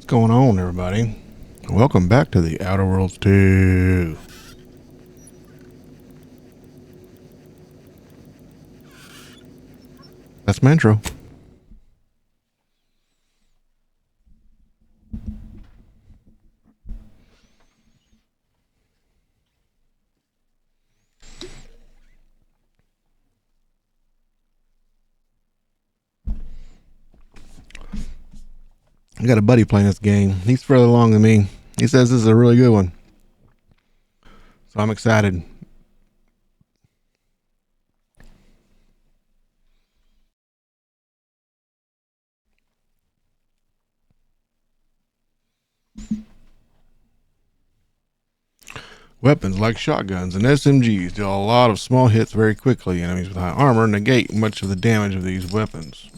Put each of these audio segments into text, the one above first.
What's going on, everybody? Welcome back to the Outer Worlds 2. That's my intro. I got a buddy playing this game. He's further along than me. He says this is a really good one. So I'm excited. Weapons like shotguns and SMGs deal a lot of small hits very quickly. Enemies with high armor negate much of the damage of these weapons.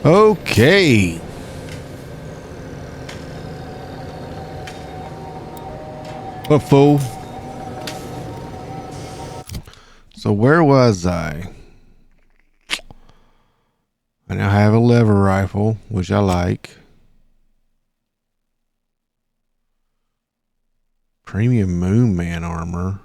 Okay. What fool? So where was I? I now have a lever rifle, which I like. Premium Moon Man armor.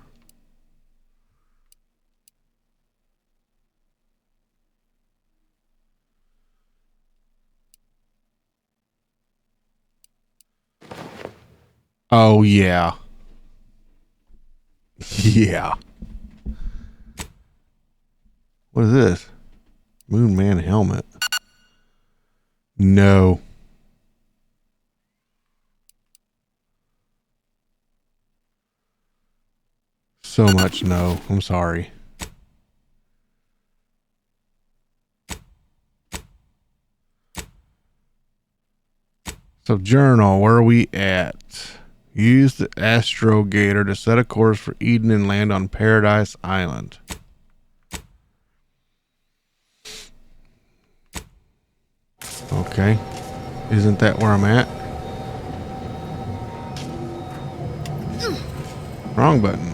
Oh, yeah. Yeah. What is this? Moon Man helmet. No. So much no. I'm sorry. So journal, where are we at? Use the astrogator to set a course for Eden and land on Paradise Island. Okay. Isn't that where I'm at? Wrong button.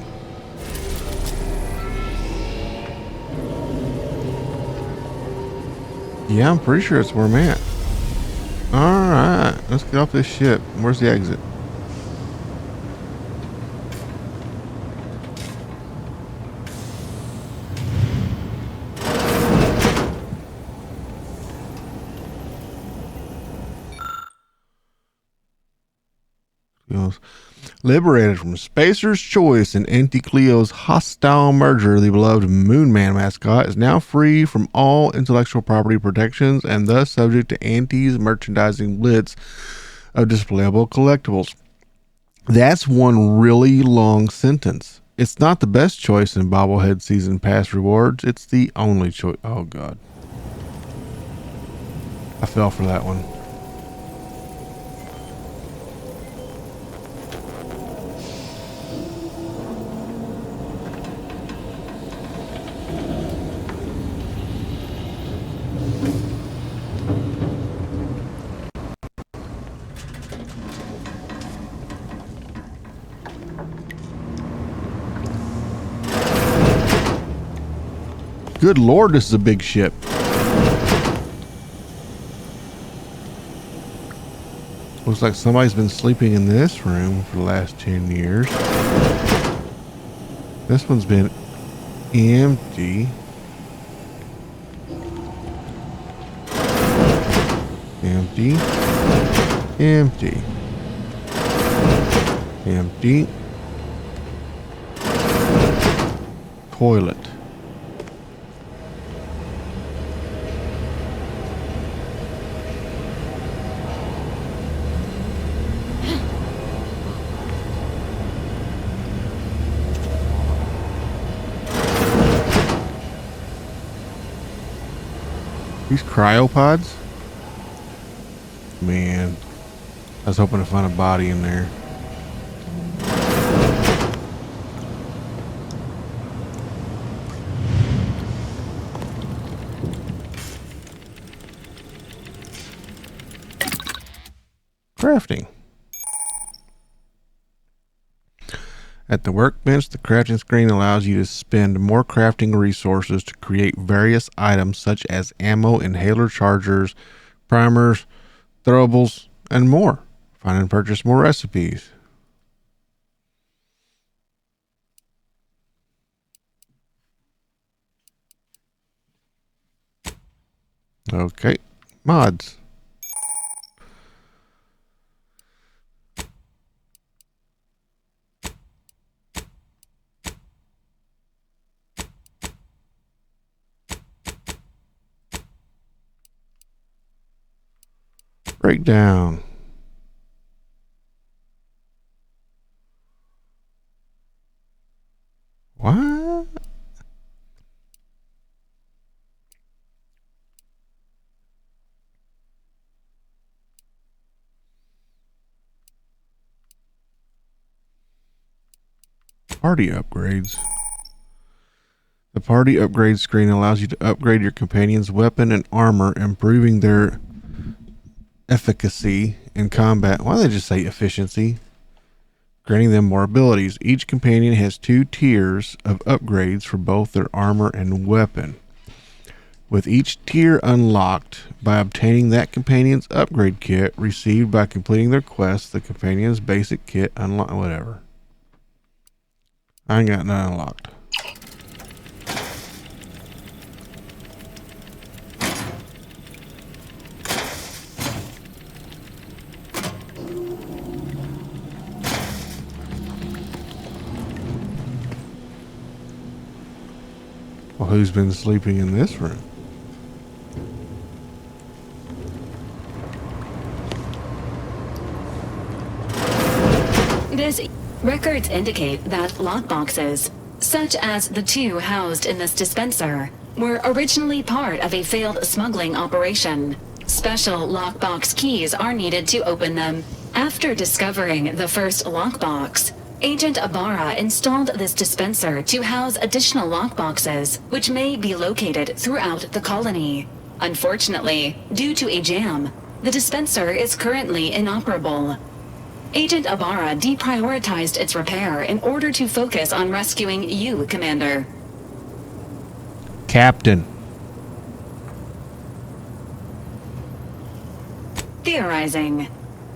Yeah, I'm pretty sure it's where I'm at. Alright, let's get off this ship. Where's the exit? Liberated from Spacer's Choice and Anti-Cleo's hostile merger, the beloved Moon Man mascot is now free from all intellectual property protections and thus subject to Anti's merchandising blitz of displayable collectibles. That's one really long sentence. It's not the best choice in Bobblehead Season Pass rewards. It's the only choice. Oh, God. I fell for that one. Good Lord, this is a big ship. Looks like somebody's been sleeping in this room for the last 10 years. This one's been empty. Empty. Empty. Empty. Toilet. These cryopods? Man, I was hoping to find a body in there. Crafting. At the workbench, the crafting screen allows you to spend more crafting resources to create various items such as ammo, inhaler chargers, primers, throwables, and more. Find and purchase more recipes. Okay, mods. Breakdown. What? Party upgrades. The party upgrade screen allows you to upgrade your companion's weapon and armor, improving their efficacy in combat. Why don't they just say efficiency? Granting them more abilities. Each companion has 2 tiers of upgrades for both their armor and weapon, with each tier unlocked by obtaining that companion's upgrade kit received by completing their quest. The companion's basic kit unlocked. Whatever. I ain't got none unlocked. Well, who's been sleeping in this room? This records indicate that lockboxes, such as the 2 housed in this dispenser, were originally part of a failed smuggling operation. Special lockbox keys are needed to open them. After discovering the first lockbox, Agent Ibarra installed this dispenser to house additional lockboxes, which may be located throughout the colony. Unfortunately, due to a jam, the dispenser is currently inoperable. Agent Ibarra deprioritized its repair in order to focus on rescuing you, Commander. Captain. Theorizing.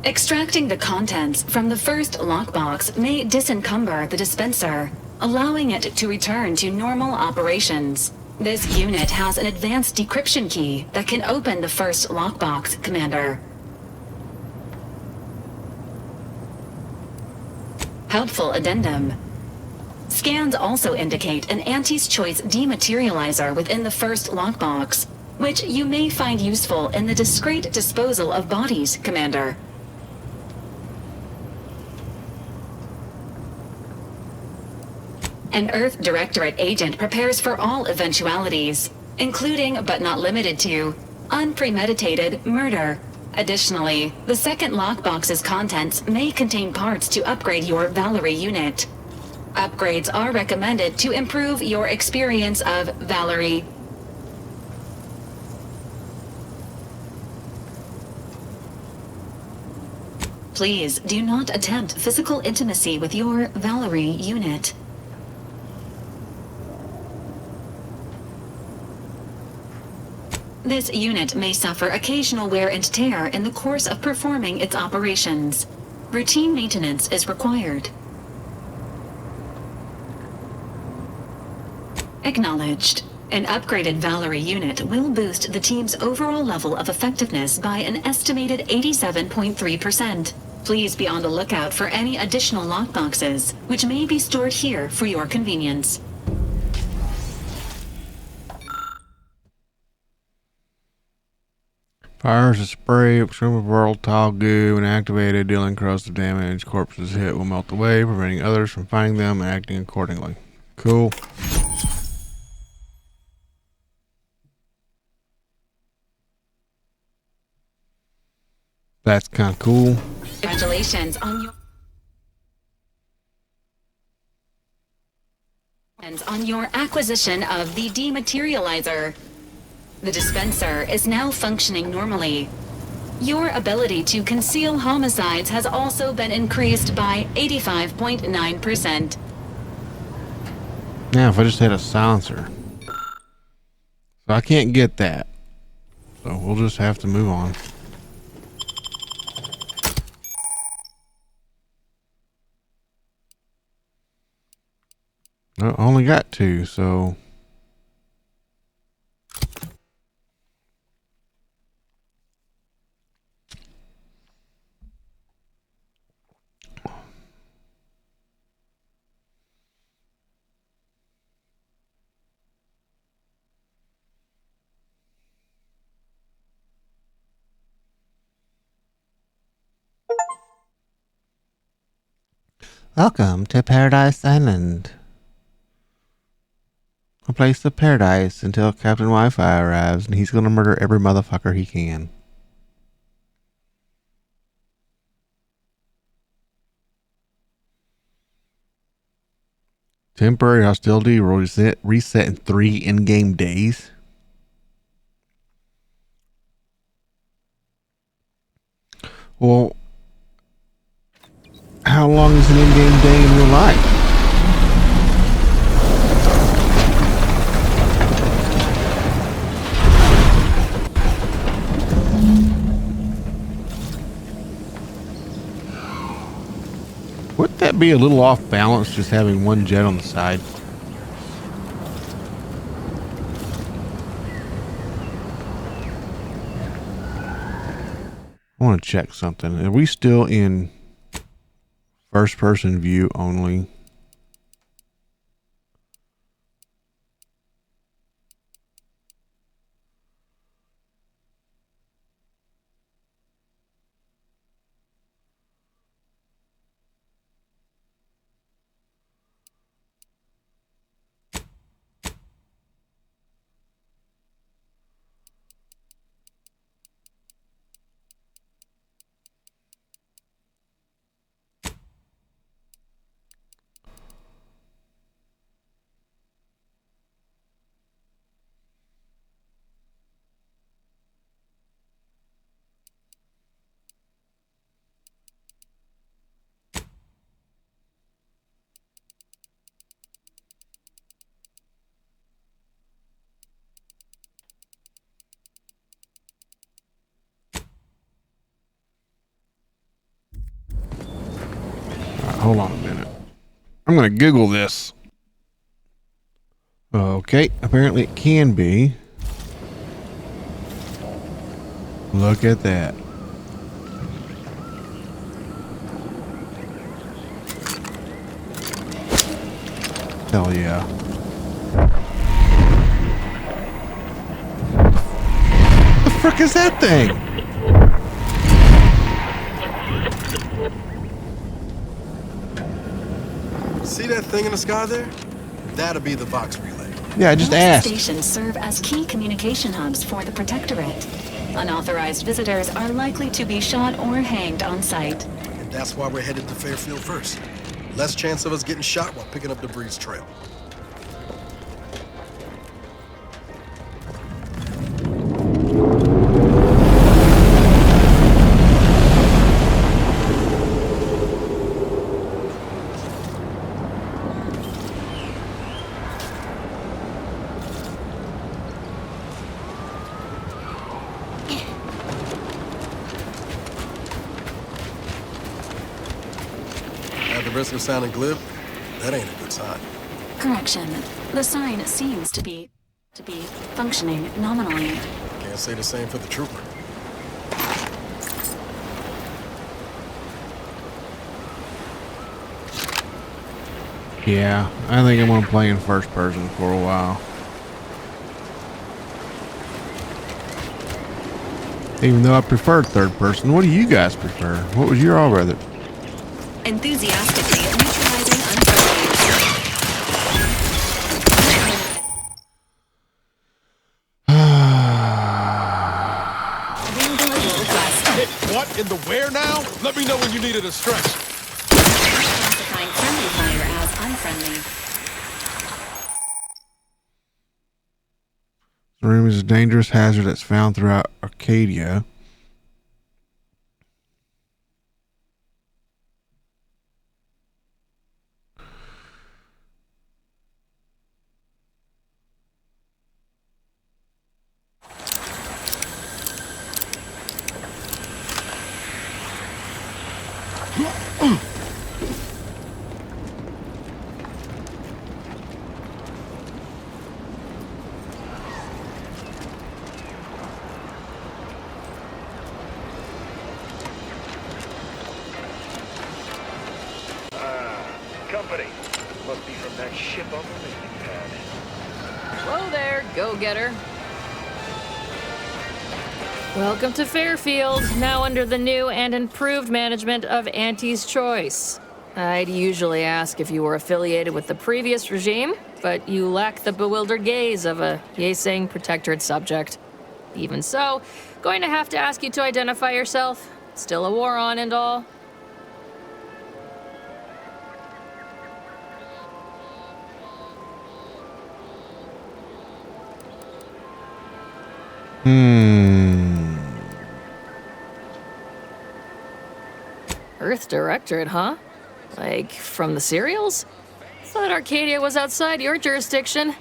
Extracting the contents from the first lockbox may disencumber the dispenser, allowing it to return to normal operations. This unit has an advanced decryption key that can open the first lockbox, Commander. Helpful addendum. Scans also indicate an Auntie's Choice dematerializer within the first lockbox, which you may find useful in the discreet disposal of bodies, Commander. An Earth Directorate agent prepares for all eventualities, including but not limited to unpremeditated murder. Additionally, the second lockbox's contents may contain parts to upgrade your Valerie unit. Upgrades are recommended to improve your experience of Valerie. Please do not attempt physical intimacy with your Valerie unit. This unit may suffer occasional wear and tear in the course of performing its operations. Routine maintenance is required. Acknowledged. An upgraded Valerie unit will boost the team's overall level of effectiveness by an estimated 87.3%. Please be on the lookout for any additional lockboxes, which may be stored here for your convenience. Fires a spray of extremely volatile goo when activated, dealing corrosive damage. Corpses hit will melt away, preventing others from finding them and acting accordingly. Cool. That's kind of cool. Congratulations on your acquisition of the dematerializer. The dispenser is now functioning normally. Your ability to conceal homicides has also been increased by 85.9%. Now, if I just had a silencer. So I can't get that. So we'll just have to move on. I only got 2, so... Welcome to Paradise Island. A place of paradise until Captain Wi-Fi arrives and he's gonna murder every motherfucker he can. Temporary hostility will reset in 3 in-game days. Well, how long is an in-game day in real life? Wouldn't that be a little off balance just having one jet on the side? I want to check something. Are we still in first person view only? Hold on a minute. I'm going to Google this. Okay, apparently it can be. Look at that. Hell yeah. The frick is that thing? See that thing in the sky there? That'll be the Vox relay. Yeah, I just Those asked. stations serve as key communication hubs for the Protectorate. Unauthorized visitors are likely to be shot or hanged on site. And that's why we're headed to Fairfield first. Less chance of us getting shot while picking up the Breeze trail. Risk of sounding glib, that ain't a good sign. Correction. The sign seems to be functioning nominally. Can't say the same for the trooper. Yeah, I think I'm gonna play in first person for a while. Even though I prefer third person, what do you guys prefer? What would you all rather? Enthusiastically neutralizing unfriendly. What in the where now? Let me know when you needed a stretch. Classifying friendly fire as unfriendly. The room is a dangerous hazard that's found throughout Arcadia. company. Must be from that ship on the landing pad. Hello there, go-getter. Welcome to Fairfield, now under the new and improved management of Auntie's Choice. I'd usually ask if you were affiliated with the previous regime, but you lack the bewildered gaze of a yay-saying protectorate subject. Even so, going to have to ask you to identify yourself. Still a war on and all. Earth Directorate, huh? Like, from the serials? Thought Arcadia was outside your jurisdiction.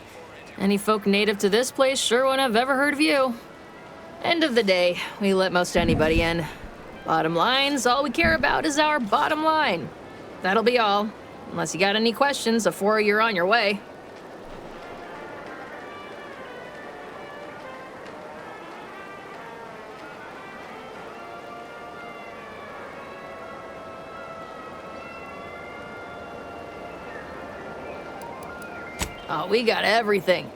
Any folk native to this place sure wouldn't have ever heard of you. End of the day, we let most anybody in. Bottom line's all we care about is our bottom line. That'll be all. Unless you got any questions before you're on your way. Oh, we got everything.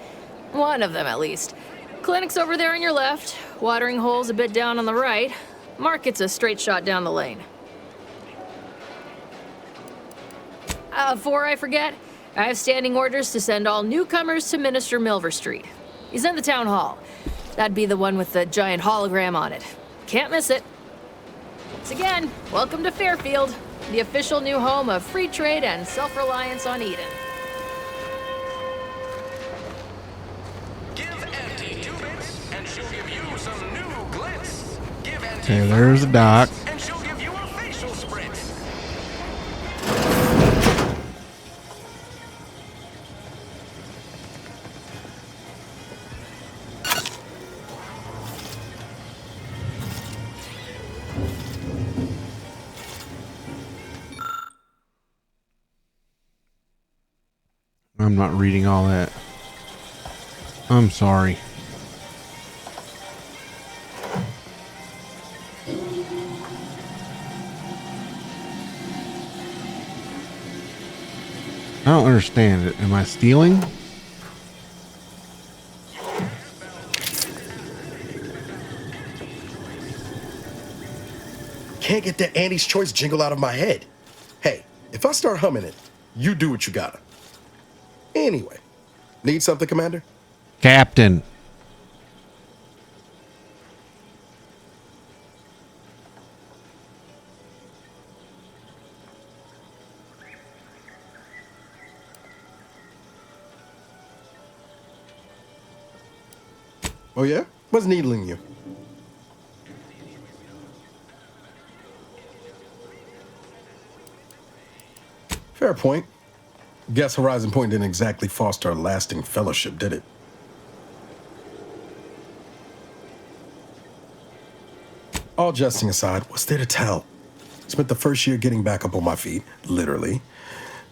One of them, at least. Clinic's over there on your left. Watering hole's a bit down on the right. Market's a straight shot down the lane. Before I forget, I have standing orders to send all newcomers to Minister Milver Street. He's in the town hall. That'd be the one with the giant hologram on it. Can't miss it. Once again, welcome to Fairfield, the official new home of free trade and self-reliance on Eden. Okay, there's the dock. And she'll give you a facial spritz. I'm not reading all that. I'm sorry. I don't understand it. Am I stealing? Can't get that Annie's Choice jingle out of my head. Hey, if I start humming it, you do what you gotta. Anyway, need something, Commander? Captain. Oh yeah? What's needling you? Fair point. Guess Horizon Point didn't exactly foster a lasting fellowship, did it? All jesting aside, what's there to tell? Spent the first year getting back up on my feet, literally.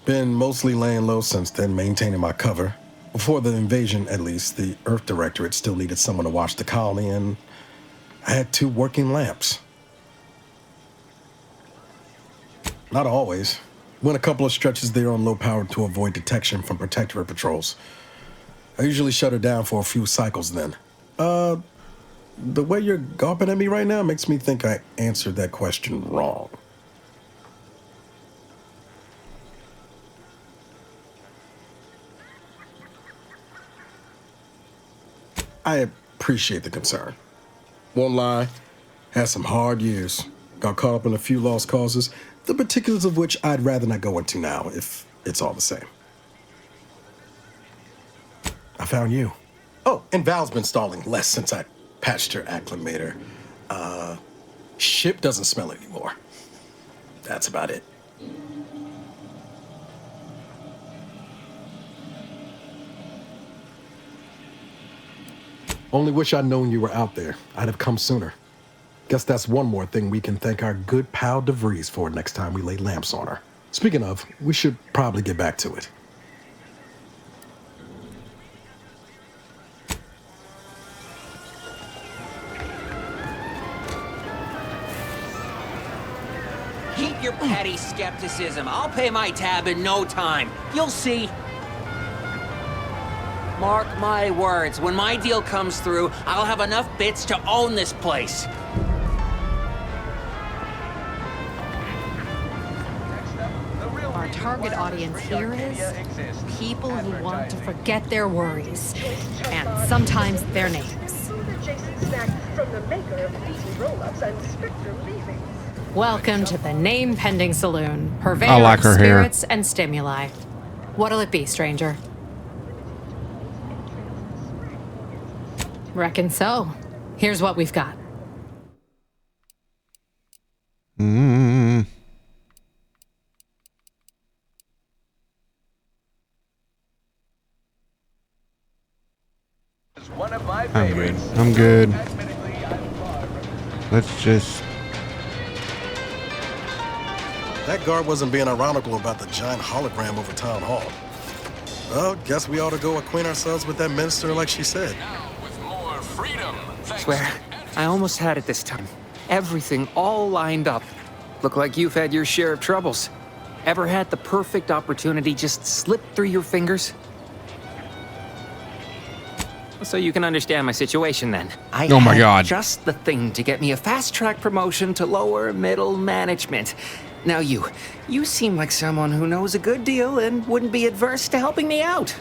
Been mostly laying low since then, maintaining my cover. Before the invasion, at least, the Earth Directorate still needed someone to watch the colony, and I had 2 working lamps. Not always. Went a couple of stretches there on low power to avoid detection from Protectorate patrols. I usually shut her down for a few cycles then. The way you're gawping at me right now makes me think I answered that question wrong. I appreciate the concern. Won't lie, had some hard years. Got caught up in a few lost causes, the particulars of which I'd rather not go into now, if it's all the same. I found you. Oh, and Val's been stalling less since I patched her acclimator. Ship doesn't smell anymore. That's about it. Only wish I'd known you were out there. I'd have come sooner. Guess that's one more thing we can thank our good pal DeVries for next time we lay lamps on her. Speaking of, we should probably get back to it. Keep your petty daddy skepticism. I'll pay my tab in no time. You'll see. Mark my words, when my deal comes through, I'll have enough bits to own this place. Our target audience here is people who want to forget their worries, and sometimes their names. Welcome to the name-pending saloon, purveyor I like of her hair. spirits and stimuli. What'll it be, stranger? Reckon so. Here's what we've got. Mm. I'm good. I'm good. Let's just... That guard wasn't being ironical about the giant hologram over town hall. Well, guess we ought to go acquaint ourselves with that minister like she said. Swear, I almost had it this time. Everything all lined up. Look like you've had your share of troubles. Ever had the perfect opportunity just slip through your fingers? So you can understand my situation then. I Oh my had God. just the thing to get me a fast-track promotion to lower middle management. Now you seem like someone who knows a good deal and wouldn't be adverse to helping me out.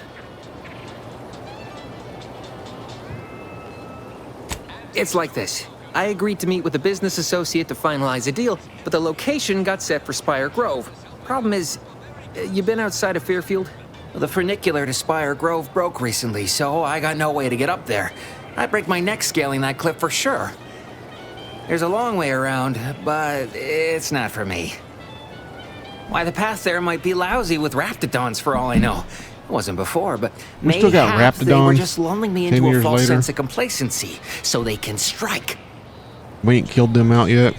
It's like this. I agreed to meet with a business associate to finalize a deal, but the location got set for Spire Grove. Problem is, you been outside of Fairfield? The funicular to Spire Grove broke recently, so I got no way to get up there. I'd break my neck scaling that cliff for sure. There's a long way around, but it's not for me. Why, the path there might be lousy with raptidons for all I know. It wasn't before, but We still got mayhaps they were raptidons just lulling me 10 into a years false later. sense of complacency so they can strike. We ain't killed them out yet.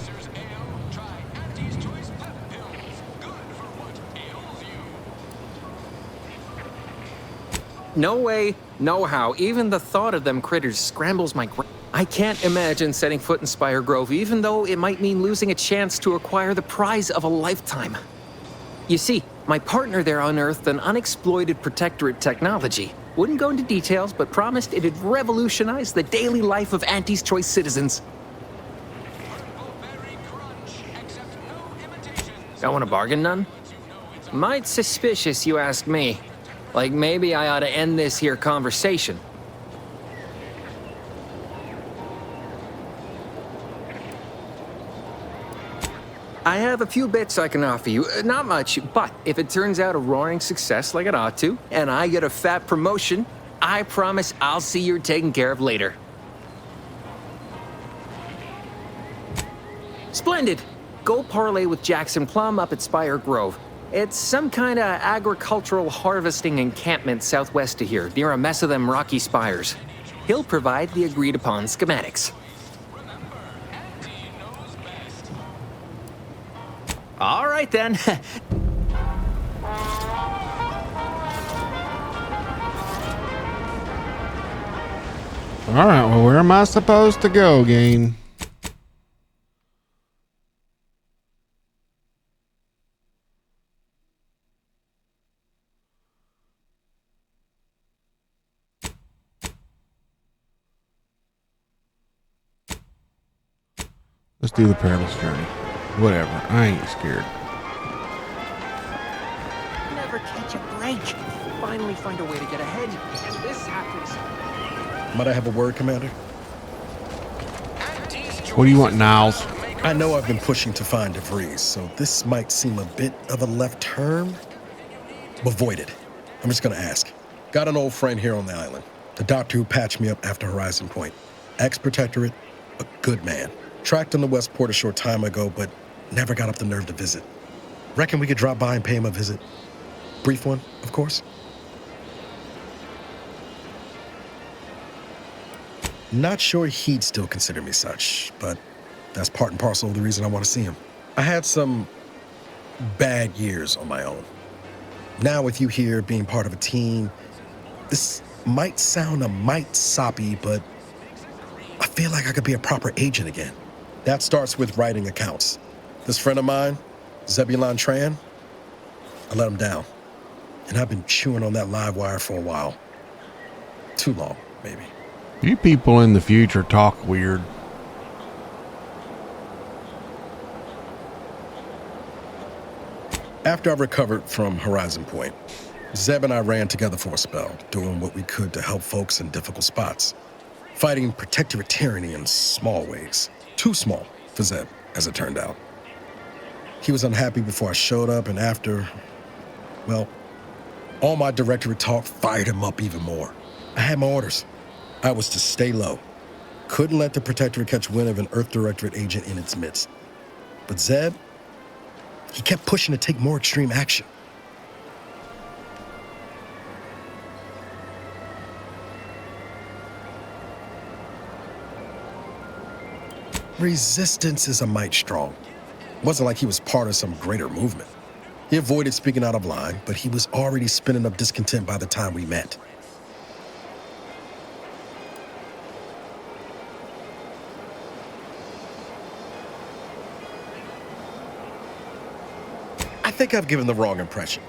No way, no how. Even the thought of them critters scrambles my I can't imagine setting foot in Spire Grove, even though it might mean losing a chance to acquire the prize of a lifetime. You see, my partner there unearthed an unexploited protectorate technology. Wouldn't go into details, but promised it'd revolutionize the daily life of Auntie's Choice citizens. Don't want to bargain none? Might suspicious, you ask me. Like maybe I ought to end this here conversation. I have a few bits I can offer you. Not much, but if it turns out a roaring success like it ought to, and I get a fat promotion, I promise I'll see you're taken care of later. Splendid! Go parlay with Jackson Plum up at Spire Grove. It's some kind of agricultural harvesting encampment southwest of here, near a mess of them rocky spires. He'll provide the agreed-upon schematics. All right, then. All right, well, where am I supposed to go, game? Let's do the perilous journey. Whatever, I ain't scared. Never catch a break. Finally find a way to get ahead. And this happens. Might I have a word, Commander? What do you want, Niles? I know I've been pushing to find DeVries, so this might seem a bit of a left turn. Avoid it. I'm just gonna ask. Got an old friend here on the island. The doctor who patched me up after Horizon Point. Ex-protectorate, a good man. Tracked on the Westport a short time ago, but never got up the nerve to visit. Reckon we could drop by and pay him a visit. Brief one, of course. Not sure he'd still consider me such, but that's part and parcel of the reason I want to see him. I had some bad years on my own. Now with you here being part of a team, this might sound a mite soppy, but I feel like I could be a proper agent again. That starts with writing accounts. This friend of mine, Zebulon Tran, I let him down. And I've been chewing on that live wire for a while. Too long, maybe. You people in the future talk weird. After I recovered from Horizon Point, Zeb and I ran together for a spell, doing what we could to help folks in difficult spots. Fighting protectorate tyranny in small ways. Too small for Zeb, as it turned out. He was unhappy before I showed up, and after, well, all my directorate talk fired him up even more. I had my orders. I was to stay low. Couldn't let the protectorate catch wind of an Earth Directorate agent in its midst. But Zeb, he kept pushing to take more extreme action. Resistance is a mite strong. It wasn't like he was part of some greater movement. He avoided speaking out of line, but he was already spinning up discontent by the time we met. I think I've given the wrong impression.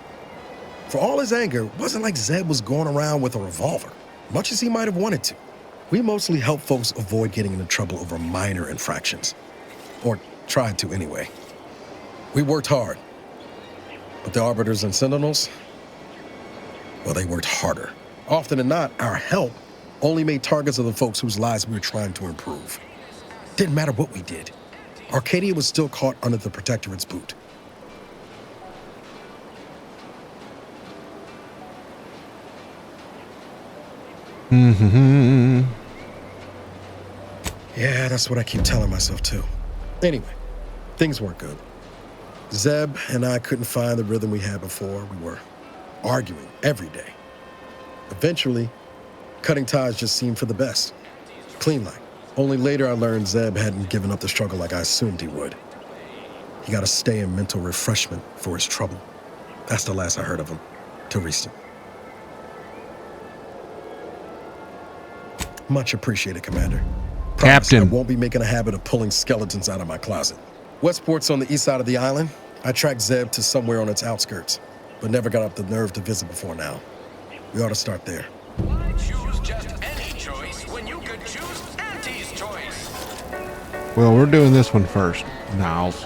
For all his anger, it wasn't like Zeb was going around with a revolver, much as he might have wanted to. We mostly help folks avoid getting into trouble over minor infractions. Or tried to anyway. We worked hard. But the Arbiters and Sentinels, well, they worked harder. Often than not, our help only made targets of the folks whose lives we were trying to improve. Didn't matter what we did. Arcadia was still caught under the Protectorate's boot. Yeah, that's what I keep telling myself too. Anyway, things weren't good. Zeb and I couldn't find the rhythm we had before. We were arguing every day. Eventually, cutting ties just seemed for the best. Clean like. Only later I learned Zeb hadn't given up the struggle like I assumed he would. He got to stay in mental refreshment for his trouble. That's the last I heard of him, till recent. Much appreciated, Commander. Promise Captain. I won't be making a habit of pulling skeletons out of my closet. Westport's on the east side of the island. I tracked Zeb to somewhere on its outskirts, but never got up the nerve to visit before now. We ought to start there. Why choose just any choice when you could choose Auntie's choice? Well, we're doing this one first, Niles.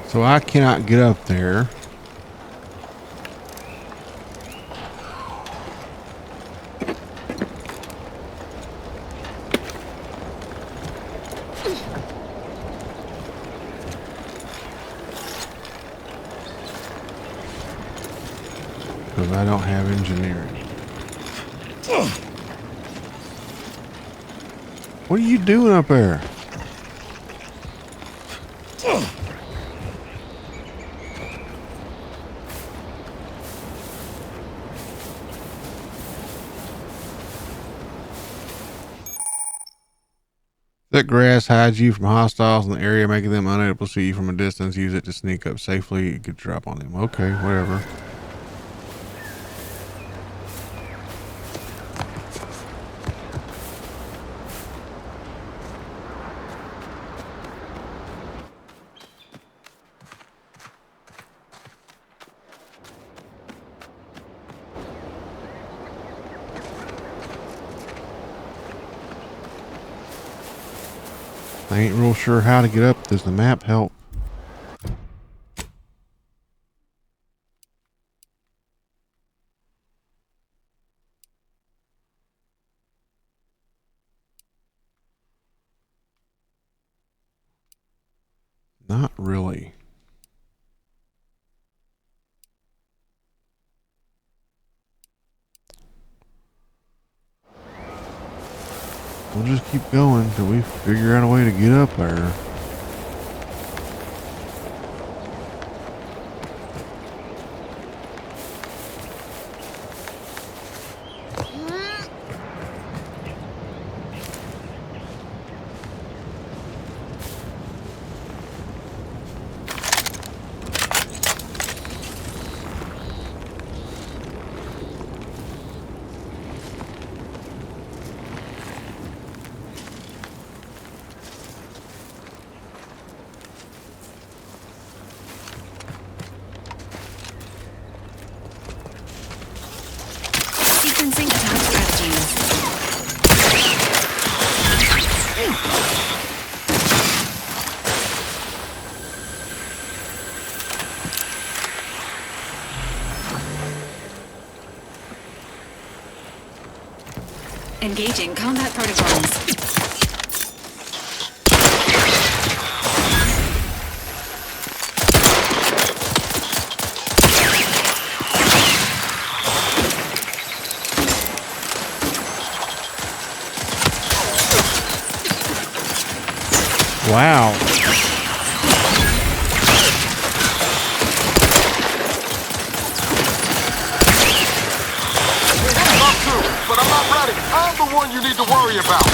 So I cannot get up there. Because I don't have engineering. What are you doing up there? Thick grass hides you from hostiles in the area, making them unable to see you from a distance. Use it to sneak up safely. You could drop on them. Okay, whatever. I ain't real sure how to get up. Does the map help? Not really. we'll just keep going till we figure out a way to get up there. Sequencing attack strategies. Engaging combat protocols. Wow. But I'm not ready. I'm the one you need to worry about.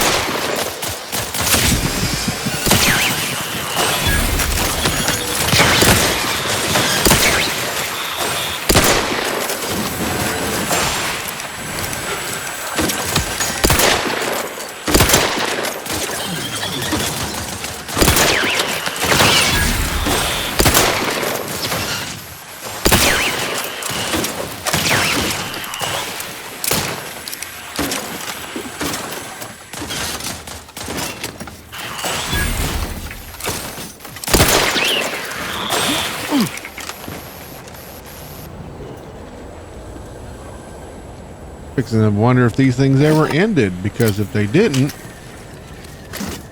Fixing to wonder if these things ever ended, because if they didn't,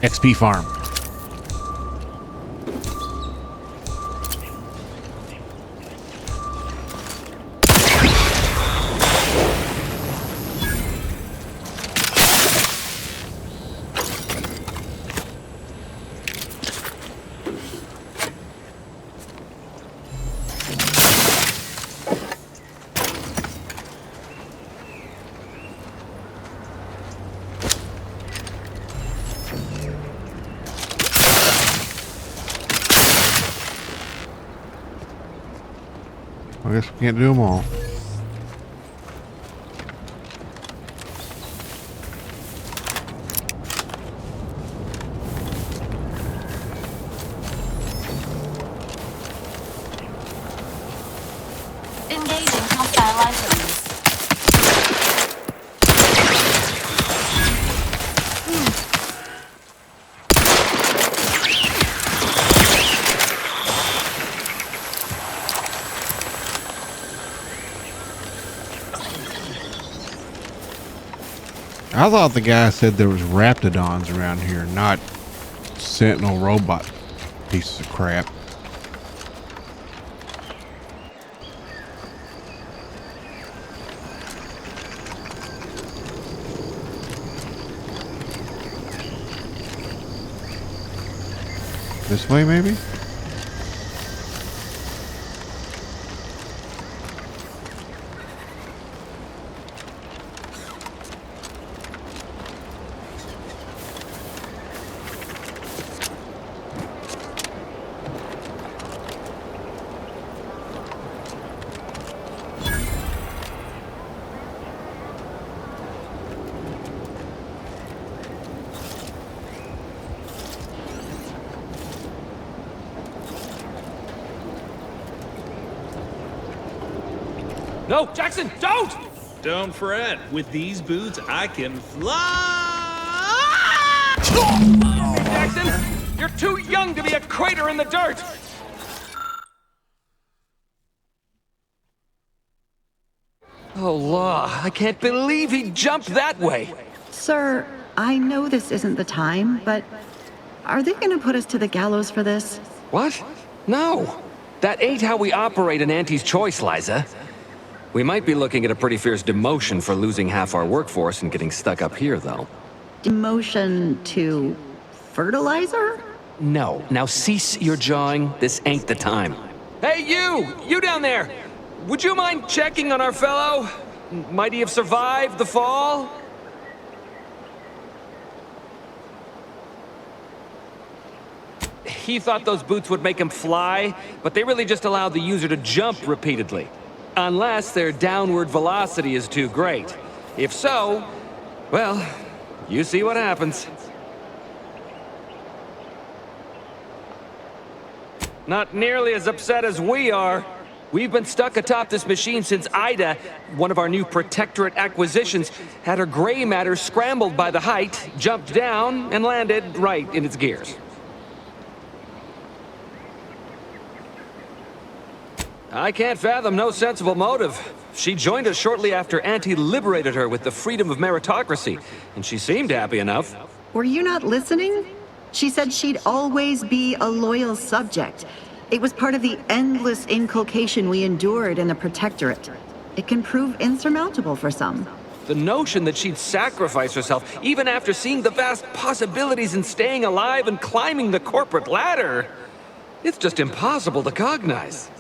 XP farm. I guess we can't do them all. Engaging hostile items. I thought the guy said there was raptidons around here, not sentinel robot pieces of crap. This way, maybe? No, Jackson, don't! Don't fret. With these boots, I can fly! Hey, Jackson! You're too young to be a crater in the dirt! Oh, law. I can't believe he jumped that way. Sir, I know this isn't the time, but are they gonna put us to the gallows for this? What? No. That ain't how we operate in Auntie's Choice, Liza. We might be looking at a pretty fierce demotion for losing half our workforce and getting stuck up here, though. demotion to fertilizer? No. Now cease your jawing. This ain't the time. Hey, you! You down there! Would you mind checking on our fellow? Might he have survived the fall? He thought those boots would make him fly, but they really just allow the user to jump repeatedly. Unless their downward velocity is too great. If so, well, you see what happens. Not nearly as upset as we are. We've been stuck atop this machine since Ida, one of our new Protectorate acquisitions, had her gray matter scrambled by the height, jumped down, and landed right in its gears. I can't fathom no sensible motive. She joined us shortly after Auntie liberated her with the freedom of meritocracy, and she seemed happy enough. Were you not listening? She said she'd always be a loyal subject. It was part of the endless inculcation we endured in the Protectorate. It can prove insurmountable for some. The notion that she'd sacrifice herself, even after seeing the vast possibilities in staying alive and climbing the corporate ladder, it's just impossible to cognize.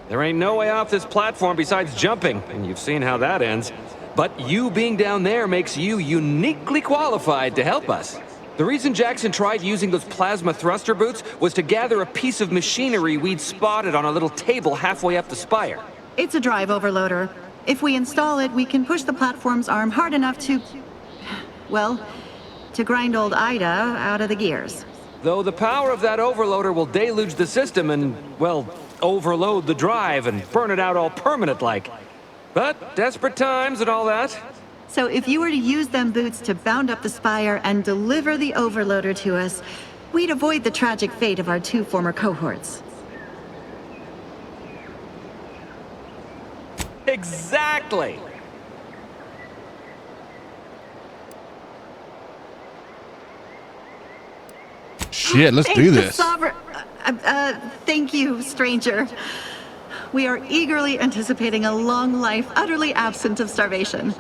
There ain't no way off this platform besides jumping, and you've seen how that ends. But you being down there makes you uniquely qualified to help us. The reason Jackson tried using those plasma thruster boots was to gather a piece of machinery we'd spotted on a little table halfway up the spire. It's a drive overloader. If we install it, we can push the platform's arm hard enough to... well, to grind old Ida out of the gears. Though the power of that overloader will deluge the system and, well, overload the drive and burn it out all permanent-like. But desperate times and all that. So if you were to use them boots to bound up the spire and deliver the overloader to us, we'd avoid the tragic fate of our 2 former cohorts. Exactly! Shit, let's do this. Thank you, stranger. We are eagerly anticipating a long life utterly absent of starvation.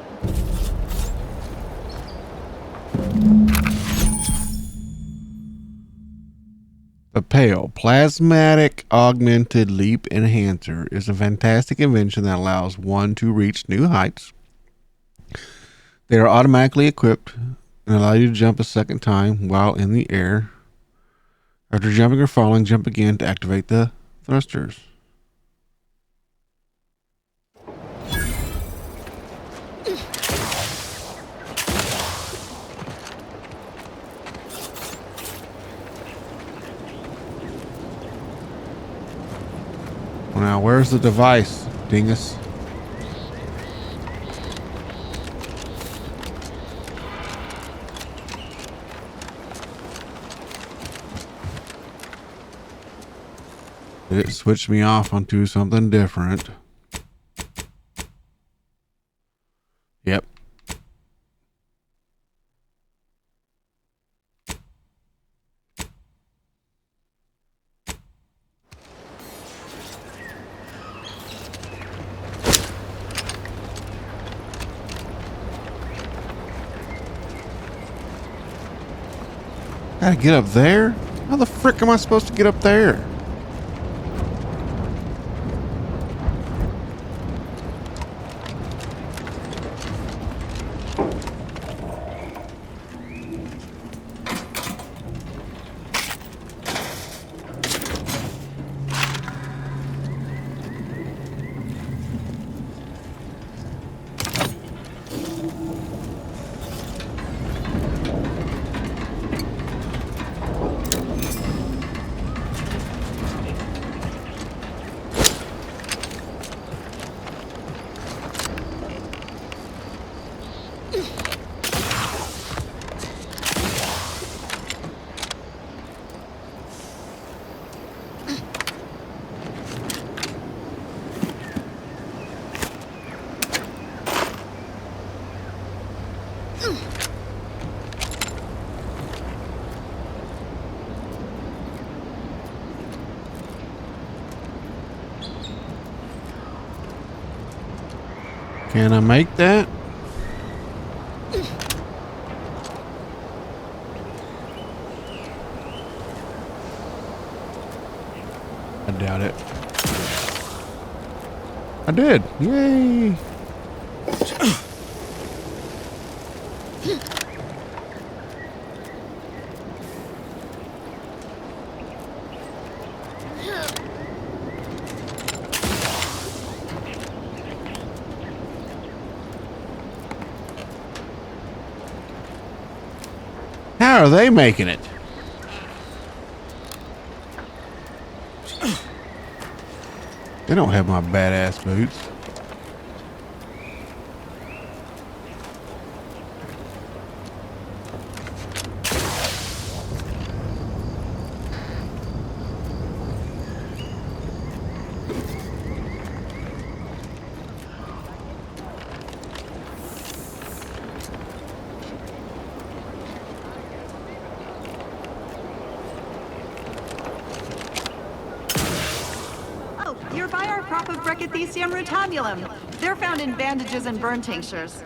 The PALE, Plasmatic Augmented Leap Enhancer, is a fantastic invention that allows one to reach new heights. They are automatically equipped and allow you to jump a second time while in the air. After jumping or falling, jump again to activate the thrusters. Well, now, where's the device, dingus? It switched me off onto something different. Yep. Gotta get up there? How the frick am I supposed to get up there? Can I make that? I doubt it. I did. Yay. How are they making it? They don't have my badass boots. You're by our crop of Brachythecium rutabulum. They're found in bandages and burn tinctures.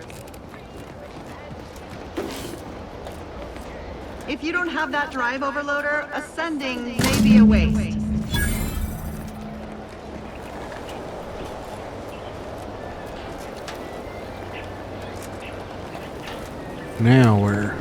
If you don't have that drive overloader, ascending may be a waste. Now where?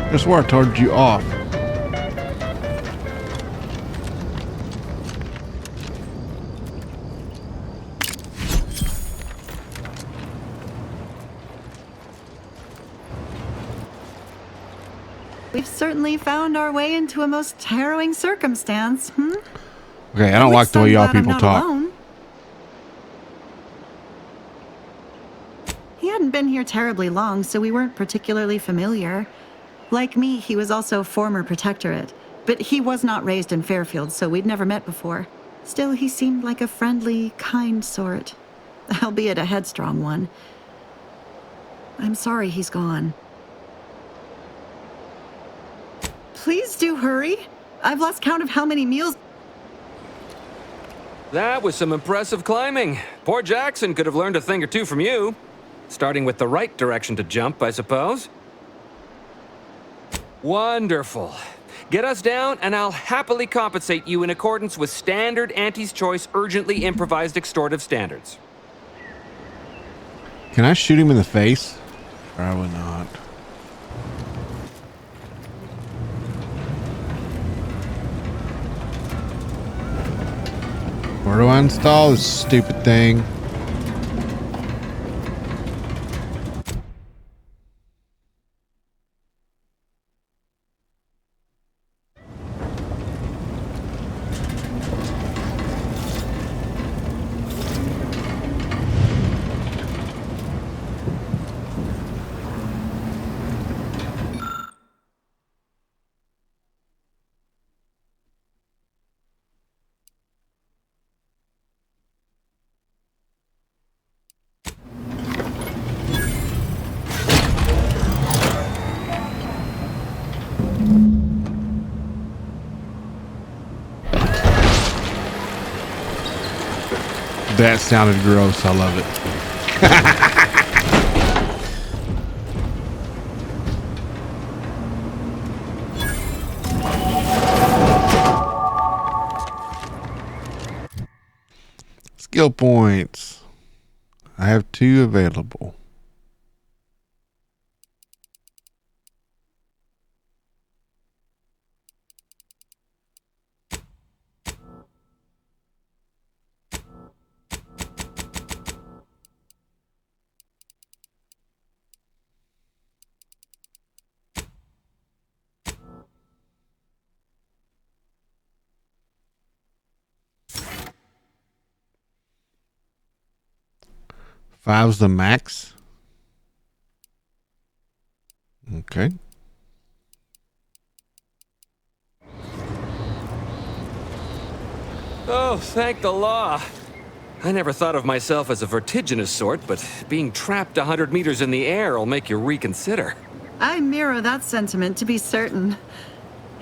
I swear I told you off. We've certainly found our way into a most harrowing circumstance, Okay, I don't like the way y'all people talk. Alone. He hadn't been here terribly long, so we weren't particularly familiar. Like me, he was also former protectorate, but he was not raised in Fairfield, so we'd never met before. Still, he seemed like a friendly, kind sort, albeit a headstrong one. I'm sorry he's gone. Please do hurry. I've lost count of how many meals. That was some impressive climbing. Poor Jackson could have learned a thing or two from you. Starting with the right direction to jump, I suppose. Wonderful. Get us down, and I'll happily compensate you in accordance with standard Auntie's Choice urgently improvised extortive standards. Can I shoot him in the face? Probably not. Where do I install this stupid thing? That sounded gross. I love it. skill points. I have 2 available. Five's the max. Okay. Oh, thank the law. I never thought of myself as a vertiginous sort, but being trapped 100 meters in the air will make you reconsider. I mirror that sentiment, to be certain.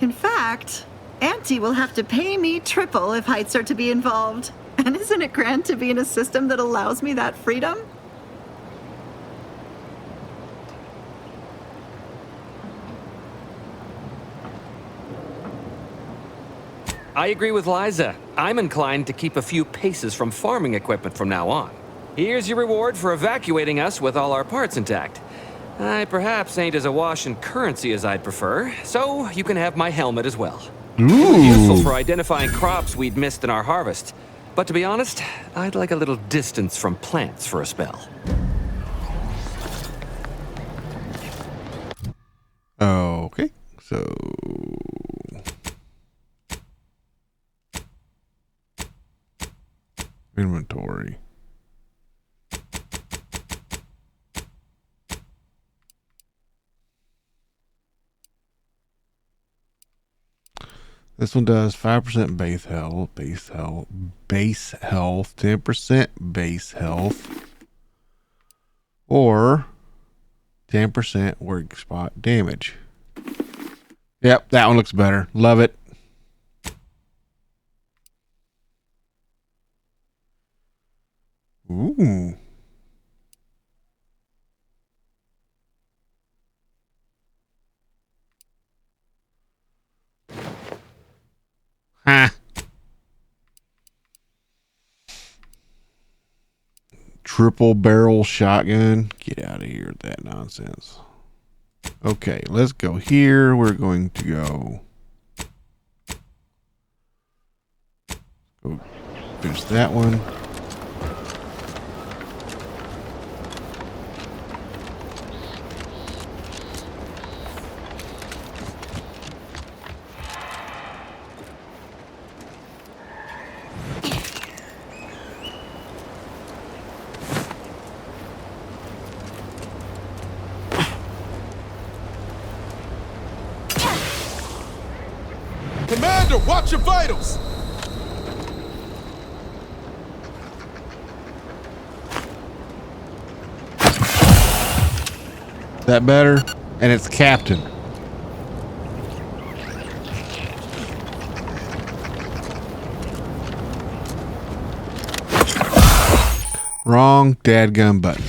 In fact, Auntie will have to pay me triple if heights are to be involved. And isn't it grand to be in a system that allows me that freedom? I agree with Liza. I'm inclined to keep a few paces from farming equipment from now on. Here's your reward for evacuating us with all our parts intact. I perhaps ain't as awash in currency as I'd prefer, so you can have my helmet as well. It was useful for identifying crops we'd missed in our harvest. But to be honest, I'd like a little distance from plants for a spell. Okay, so inventory. This one does 5% base health, 10% base health, or 10% work spot damage. Yep, that one looks better. Love it. Ooh. Ha. Triple barrel shotgun. Get out of here with that nonsense. Okay, let's go here. We're going to go finish that one. Commander, watch your vitals! That better? And it's Captain. Wrong dadgum button.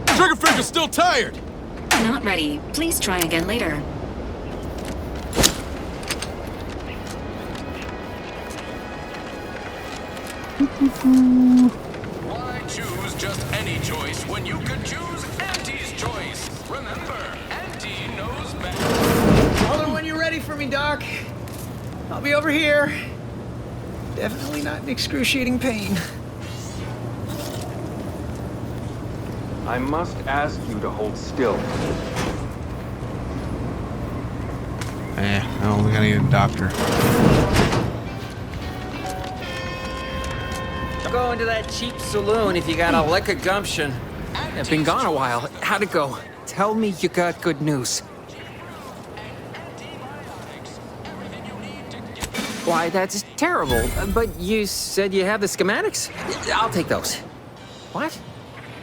Triggerfinger's still tired! Not ready. Please try again later. Why choose just any choice when you could choose Auntie's choice? Remember, Auntie knows best. Hold on when you're ready for me, Doc. I'll be over here. Definitely not in excruciating pain. I must ask you to hold still. I don't think I need a doctor. Go into that cheap saloon if you got a lick of gumption. I've been gone a while. How'd it go? Tell me you got good news. Why, that's terrible. But you said you have the schematics? I'll take those. What?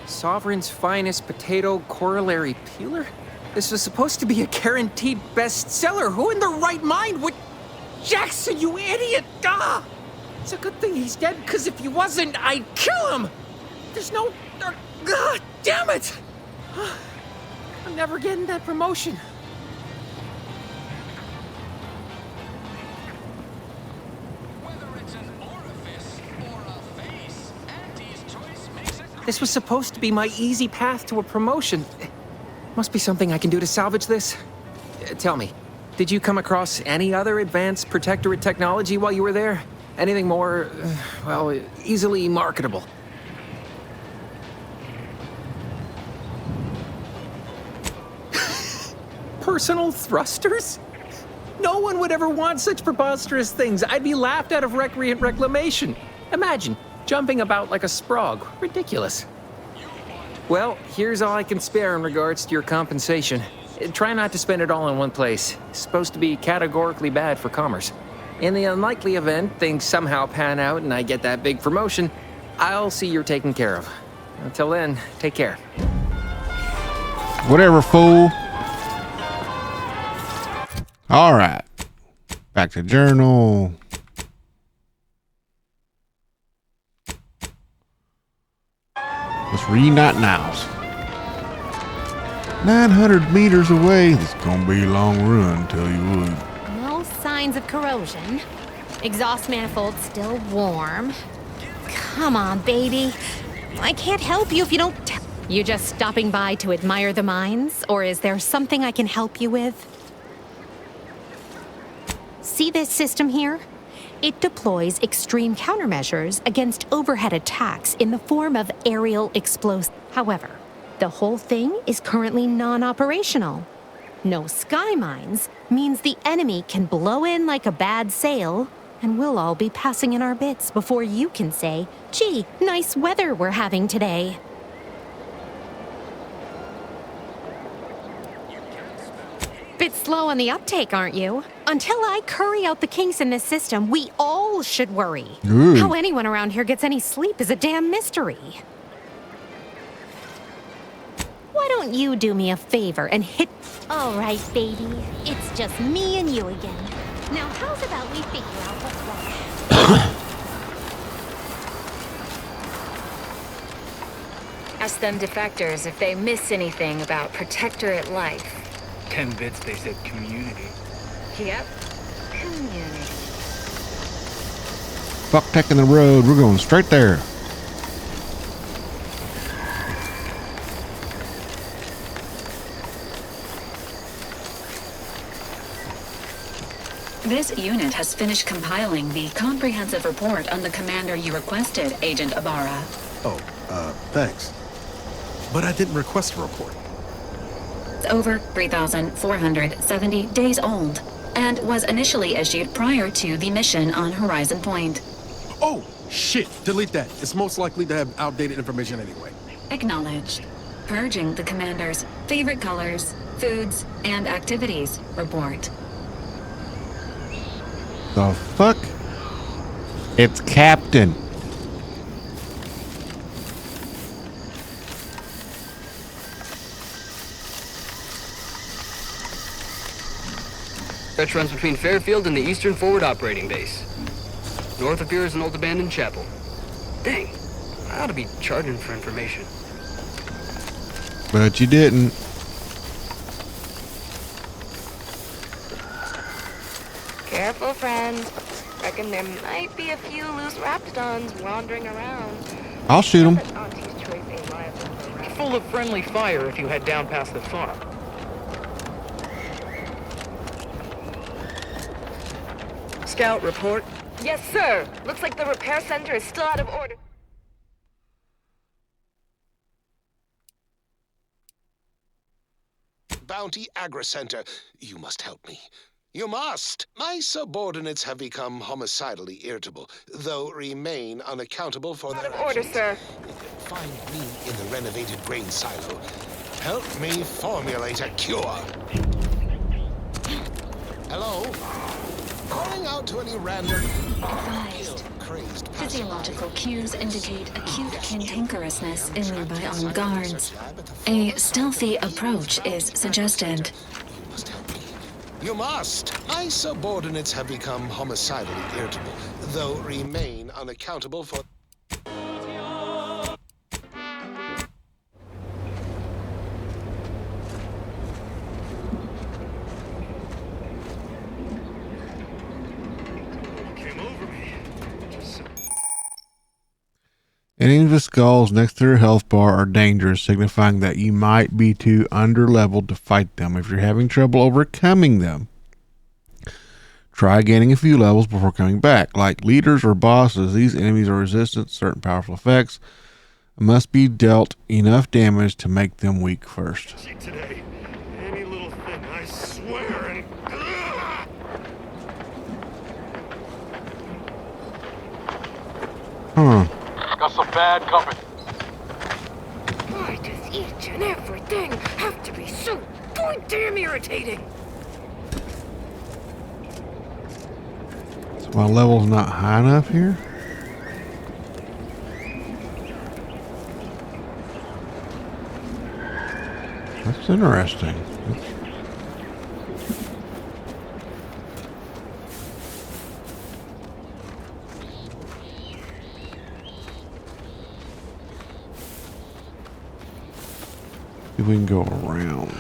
Sovereign's finest potato corollary peeler? This was supposed to be a guaranteed bestseller. Who in their right mind would... Jackson, you idiot! Ah! It's a good thing he's dead, because if he wasn't, I'd kill him! There's no... God damn it! I'm never getting that promotion. This was supposed to be my easy path to a promotion. Must be something I can do to salvage this. Tell me, did you come across any other advanced protectorate technology while you were there? Anything more, well, easily marketable? Personal thrusters? No one would ever want such preposterous things. I'd be laughed out of recreant reclamation. Imagine jumping about like a sprog. Ridiculous. Well, here's all I can spare in regards to your compensation. Try not to spend it all in one place. It's supposed to be categorically bad for commerce. In the unlikely event things somehow pan out and I get that big promotion, I'll see you're taken care of. Until then, take care. Whatever, fool. All right. Back to journal. Let's reunite nows. 900 meters away. This is gonna be a long run, tell you what. No signs of corrosion. Exhaust manifold still warm. Come on, baby. I can't help you if you don't You just stopping by to admire the mines? Or is there something I can help you with? See this system here? It deploys extreme countermeasures against overhead attacks in the form of aerial explosives. However, the whole thing is currently non-operational. No sky mines means the enemy can blow in like a bad sail, and we'll all be passing in our bits before you can say, "Gee, nice weather we're having today." Bit slow on the uptake, aren't you? Until I curry out the kinks in this system, we all should worry. How anyone around here gets any sleep is a damn mystery. Why don't you do me a favor and hit... All right, baby. It's just me and you again. Now, how's about we figure out what's wrong? Ask them defectors if they miss anything about Protectorate life. 10 bits, they said community. Yep. Community. Fuck taking the road. We're going straight there. This unit has finished compiling the comprehensive report on the commander you requested, Agent Ibarra. Oh, thanks. But I didn't request a report. It's over 3,470 days old and was initially issued prior to the mission on Horizon Point. Oh, shit. Delete that. It's most likely to have outdated information anyway. Acknowledged. Purging the commander's favorite colors, foods, and activities report. The fuck? It's Captain. Stretch runs between Fairfield and the Eastern Forward Operating Base. North of here is an old abandoned chapel. Dang, I ought to be charging for information. But you didn't. Careful, friends. Reckon there might be a few loose raptidons wandering around. I'll shoot him. Full of friendly fire if you head down past the farm. Scout, report. Yes, sir. Looks like the repair center is still out of order. Bounty Agri-Center, you must help me. You must! My subordinates have become homicidally irritable, though remain unaccountable for their actions. Order, sir. Find me in the renovated grain silo. Help me formulate a cure. Hello? Calling out to any random... Advised. Physiological cues indicate acute cantankerousness in nearby armed guards. A stealthy approach is suggested. You must! My subordinates have become homicidally irritable, though remain unaccountable for... Enemies with skulls next to their health bar are dangerous, signifying that you might be too underleveled to fight them. If you're having trouble overcoming them, try gaining a few levels before coming back. Like leaders or bosses, these enemies are resistant to certain powerful effects and must be dealt enough damage to make them weak first. Today, any little thing, I swear. Got some bad company. Why does each and everything have to be so goddamn irritating? So my level's not high enough here? That's interesting. If we can go around.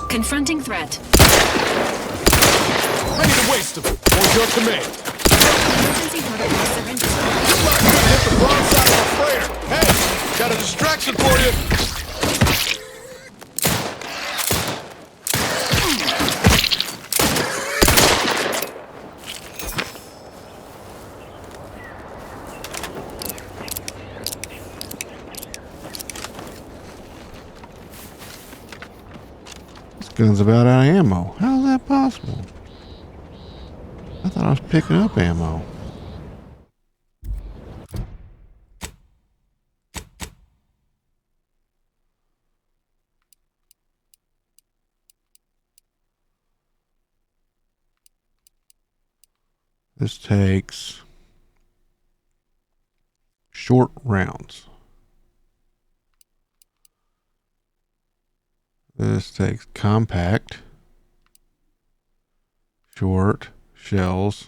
Confronting threat. Ready to waste them. On your command. Emergency protocol surrender. Hit the wrong side of my freighter. Hey, got a distraction for you. This gun's about out of ammo. How is that possible? I thought I was picking up ammo. This takes short rounds. This takes compact, short shells.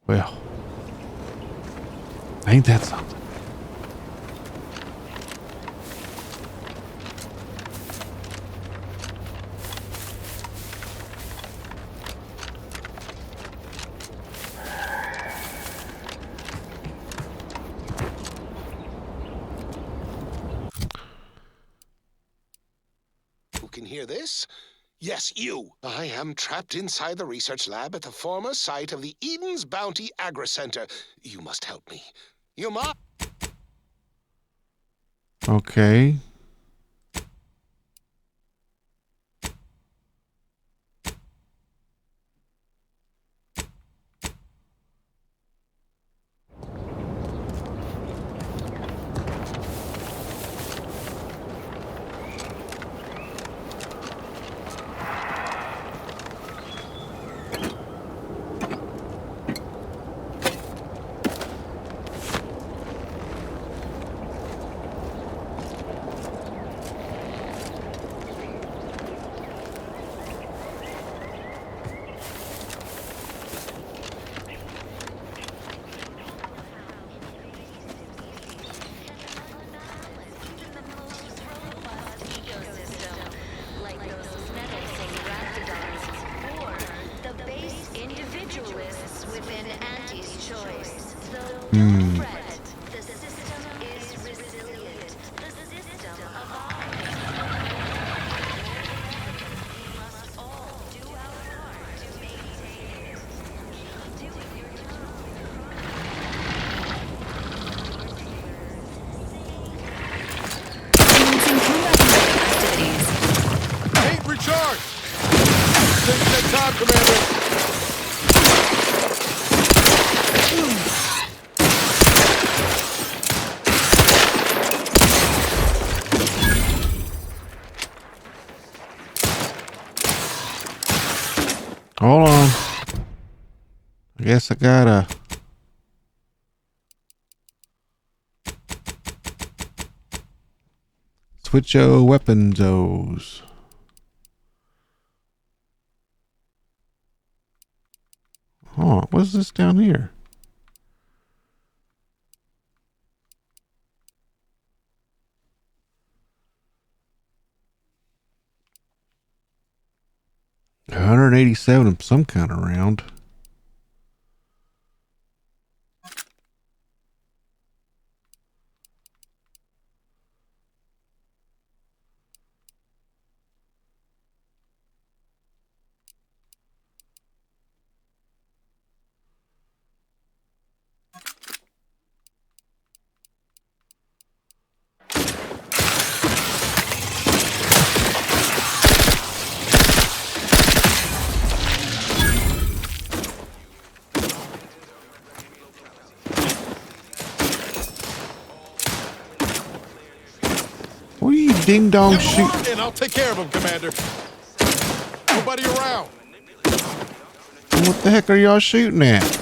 Well, ain't that something? Who can hear this? Yes, you. I am trapped inside the research lab at the former site of the Eden's Bounty Agri-Center. You must help me. You must. Okay. Ain't recharged. Take that time, Commander. guess I gotta... Switch your weapons-os. Oh, what's this down here? $187 of some kind of round. What are you ding dong shoot? And I'll take care of him, Commander. Nobody around. What the heck are y'all shooting at?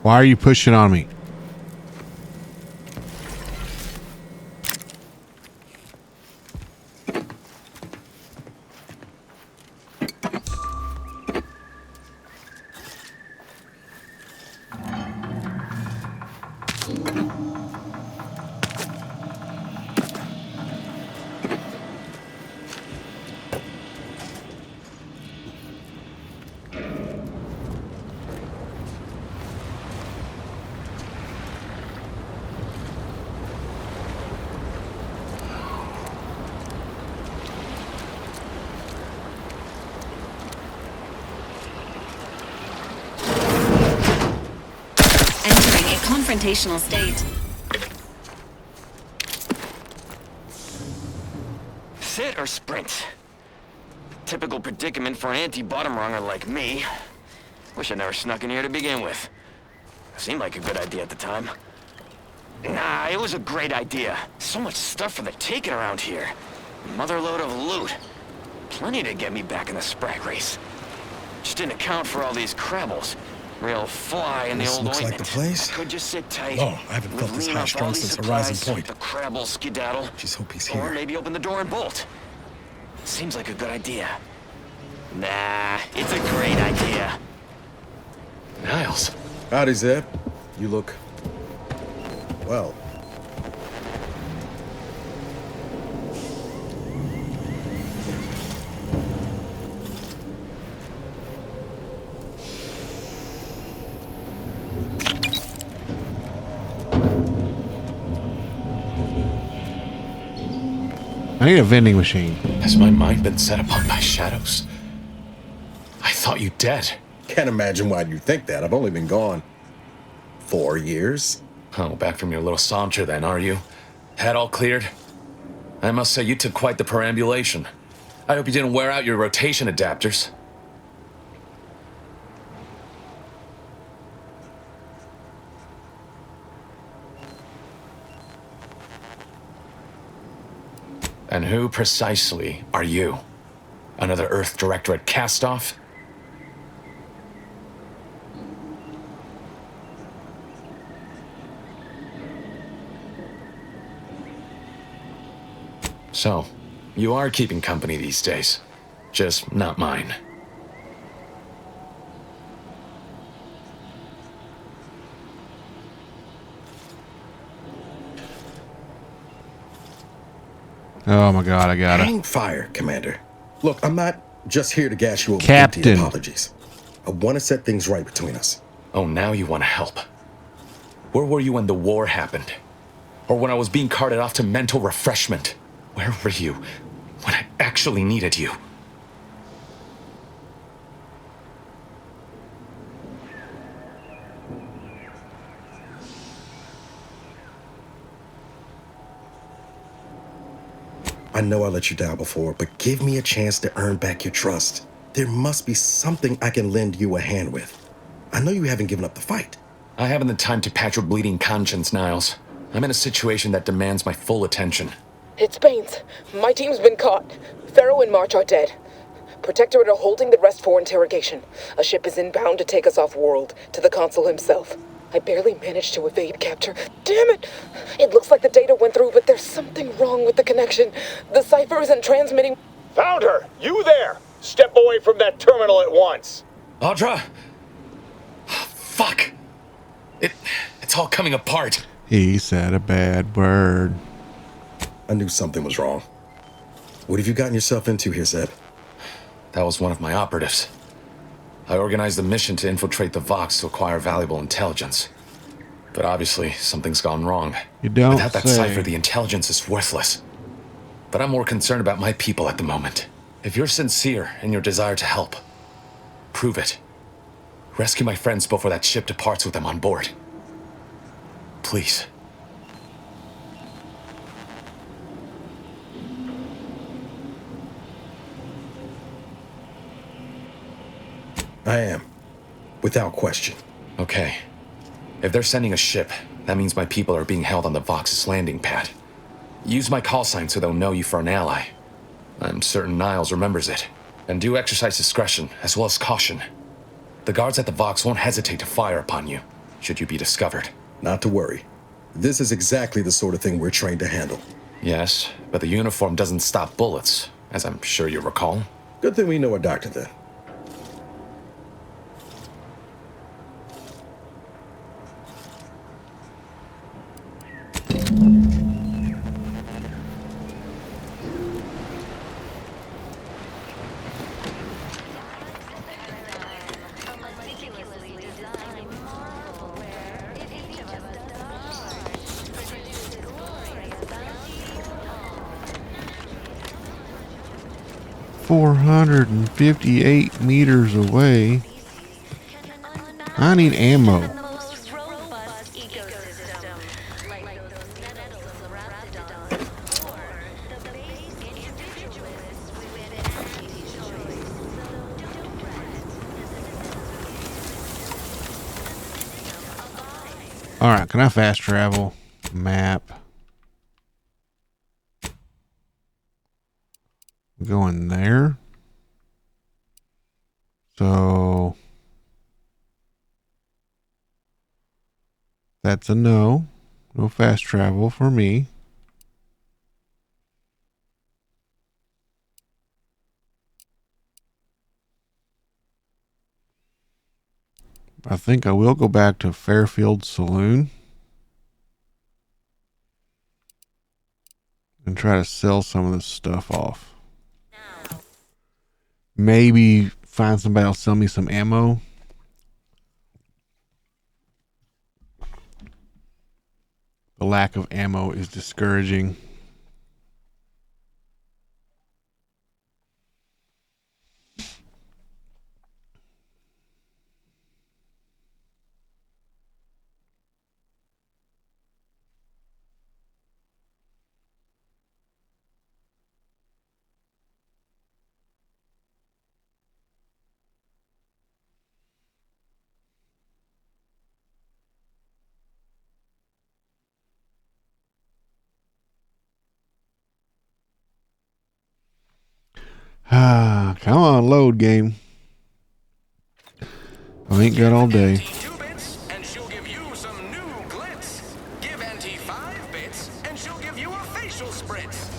Why are you pushing on me? Confrontational state. Sit or sprint? Typical predicament for an anti-bottom runger like me. Wish I never snuck in here to begin with. Seemed like a good idea at the time. Nah, it was a great idea. So much stuff for the taking around here. Motherload of loot. Plenty to get me back in the sprag race. Just didn't account for all these crabbles. Real fly in the old looks ointment. like the place. I could just sit tight. Oh, I haven't felt this high strung since Horizon Point. The crabble skedaddle. Just hope he's Or here. maybe open the door and bolt. Seems like a good idea. Nah, it's a great idea. Niles. Howdy, Zeb. You look... well. I need a vending machine. Has my mind been set upon by shadows? I thought you dead. Can't imagine why you think that. I've only been gone 4 years. Oh, back from your little saunter then, are you? Head all cleared? I must say you took quite the perambulation. I hope you didn't wear out your rotation adapters. And who precisely are you? Another Earth Directorate cast-off? So, you are keeping company these days. Just not mine. Oh my god, I gotta. Hang fire, Commander. Look, I'm not just here to gas you over Captain. empty apologies. I want to set things right between us. Oh, now you want to help. Where were you when the war happened? Or when I was being carted off to mental refreshment? Where were you when I actually needed you. I know I let you down before, but give me a chance to earn back your trust. There must be something I can lend you a hand with. I know you haven't given up the fight. I haven't the time to patch your bleeding conscience, Niles. I'm in a situation that demands my full attention. It's Baines. My team's been caught. Pharaoh and March are dead. Protectorate are holding the rest for interrogation. A ship is inbound to take us off-world, to the consul himself. I barely managed to evade capture. Damn it! It looks like the data went through, but there's something wrong with the connection. The cipher isn't transmitting. Found her! You there! Step away from that terminal at once! Audra? Fuck! It's all coming apart. He said a bad word. I knew something was wrong. What have you gotten yourself into here, Zeb? That was one of my operatives. I organized a mission to infiltrate the Vox to acquire valuable intelligence. But obviously, something's gone wrong. You don't Without that say. cipher, the intelligence is worthless. But I'm more concerned about my people at the moment. If you're sincere in your desire to help, prove it. Rescue my friends before that ship departs with them on board. Please. I am. Without question. Okay. If they're sending a ship, that means my people are being held on the Vox's landing pad. Use my call sign so they'll know you for an ally. I'm certain Niles remembers it. And do exercise discretion, as well as caution. The guards at the Vox won't hesitate to fire upon you, should you be discovered. Not to worry. This is exactly the sort of thing we're trained to handle. Yes, but the uniform doesn't stop bullets, as I'm sure you recall. Good thing we know a doctor then. $458 meters away. I need ammo. All right, can I fast travel? Map. Going there. So that's a no. No fast travel for me. I think I will go back to Fairfield Saloon and try to sell some of this stuff off. Maybe find somebody else sell me some ammo. The lack of ammo is discouraging. Ah, come on, load game. I ain't got all day. And she'll give you some new glitz. Give Auntie 5 bits, and she'll give you a facial spritz.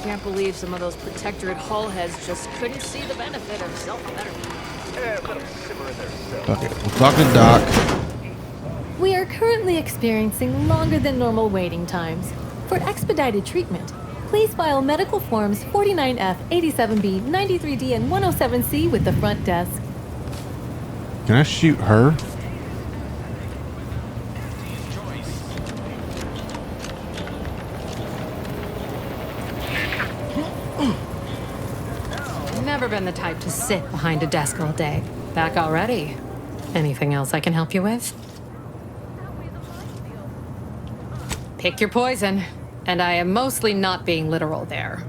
Can't believe some of those Protectorate hull heads just couldn't see the benefit of self-betterment. Let them simmer in their cells. Okay, we'll talk to Doc. We are currently experiencing longer than normal waiting times. For expedited treatment, please file medical forms 49F, 87B, 93D, and 107C with the front desk. Can I shoot her? never been the type to sit behind a desk all day. Back already. Anything else I can help you with? Pick your poison. And I am mostly not being literal there.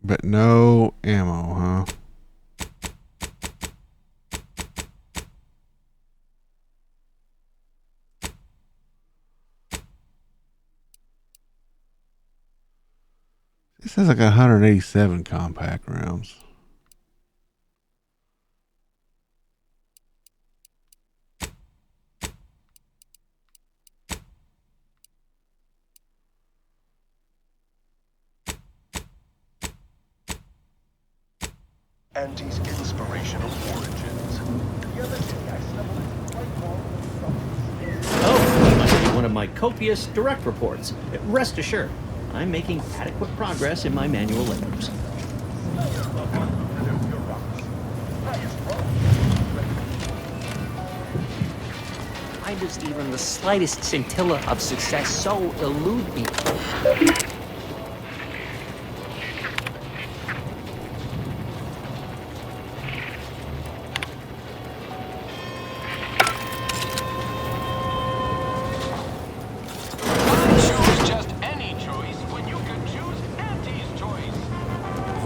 But no ammo, huh? This has like 187 compact rounds. Andy's inspirational origins. The other day I stumbled into a white wall. Oh, you must be one of my copious direct reports. Rest assured, I'm making adequate progress in my manual labors. Why does even the slightest scintilla of success so elude me?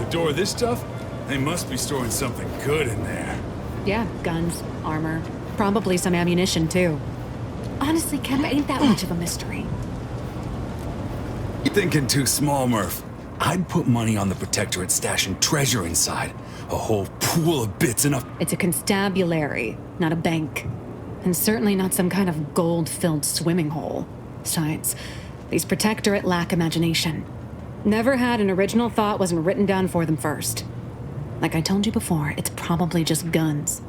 Door this stuff? They must be storing something good in there. Yeah, guns, armor, probably some ammunition too. Honestly, Capt, ain't that much of a mystery. You're thinking too small, Murph. I'd put money on the Protectorate stashing treasure inside. A whole pool of bits enough. It's a constabulary, not a bank. And certainly not some kind of gold-filled swimming hole. Besides, these Protectorate lack imagination. Never had an original thought wasn't written down for them first. Like I told you before, it's probably just guns.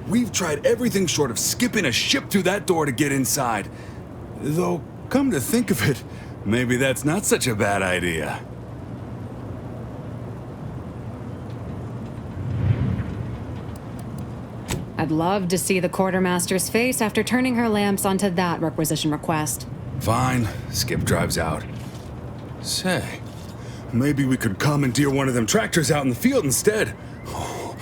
We've tried everything short of skipping a ship through that door to get inside. Though, come to think of it, maybe that's not such a bad idea. I'd love to see the quartermaster's face after turning her lamps onto that requisition request. Fine, Skip drives out. Say, maybe we could commandeer one of them tractors out in the field instead. Oh,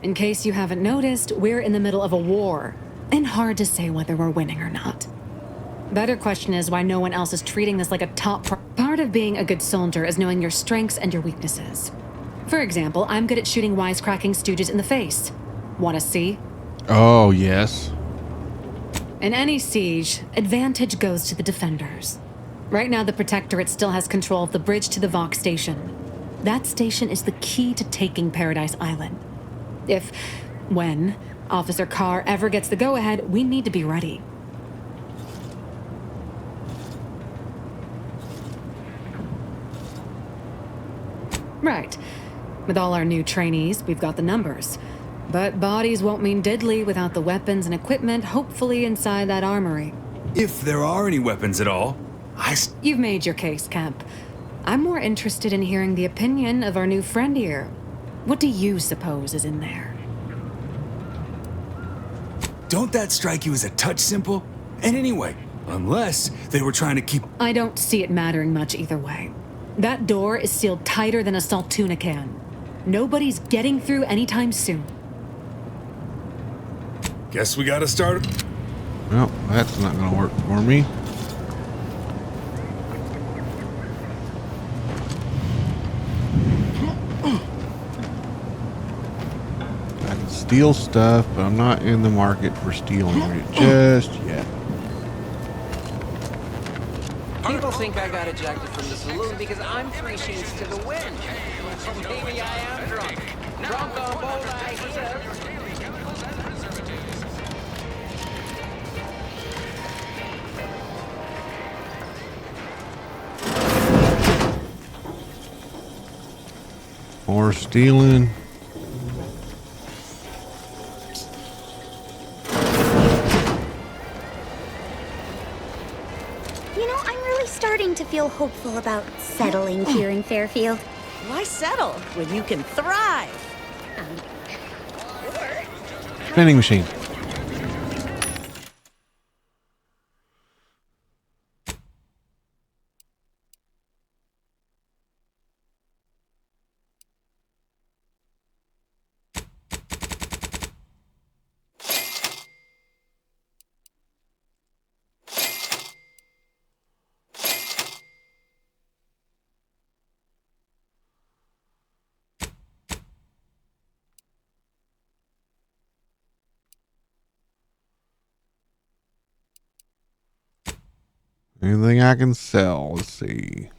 In case you haven't noticed, we're in the middle of a war, and hard to say whether we're winning or not. Better question is why no one else is treating this like a top part of being a good soldier is knowing your strengths and your weaknesses. For example, I'm good at shooting wisecracking stooges in the face. Want to see? Oh, yes. In any siege, advantage goes to the defenders. Right now, the Protectorate still has control of the bridge to the Vox station. That station is the key to taking Paradise Island. When Officer Carr ever gets the go-ahead, we need to be ready. Right. With all our new trainees, we've got the numbers. But bodies won't mean diddly without the weapons and equipment hopefully inside that armory. If there are any weapons at all, You've made your case, Capt. I'm more interested in hearing the opinion of our new friend here. What do you suppose is in there? Don't that strike you as a touch simple? And anyway, unless they were trying to keep... I don't see it mattering much either way. That door is sealed tighter than a salt tuna can. Nobody's getting through anytime soon. Guess we gotta start... Well, that's not gonna work for me. I can steal stuff, but I'm not in the market for stealing it just yet. People think I got ejected from the saloon because I'm 3 shades to the wind. Maybe I am drunk. Drunk on bold ideas. More stealing. You know, I'm really starting to feel hopeful about settling here in Fairfield. Why settle when you can thrive? Vending machine. Anything I can sell? Let's see.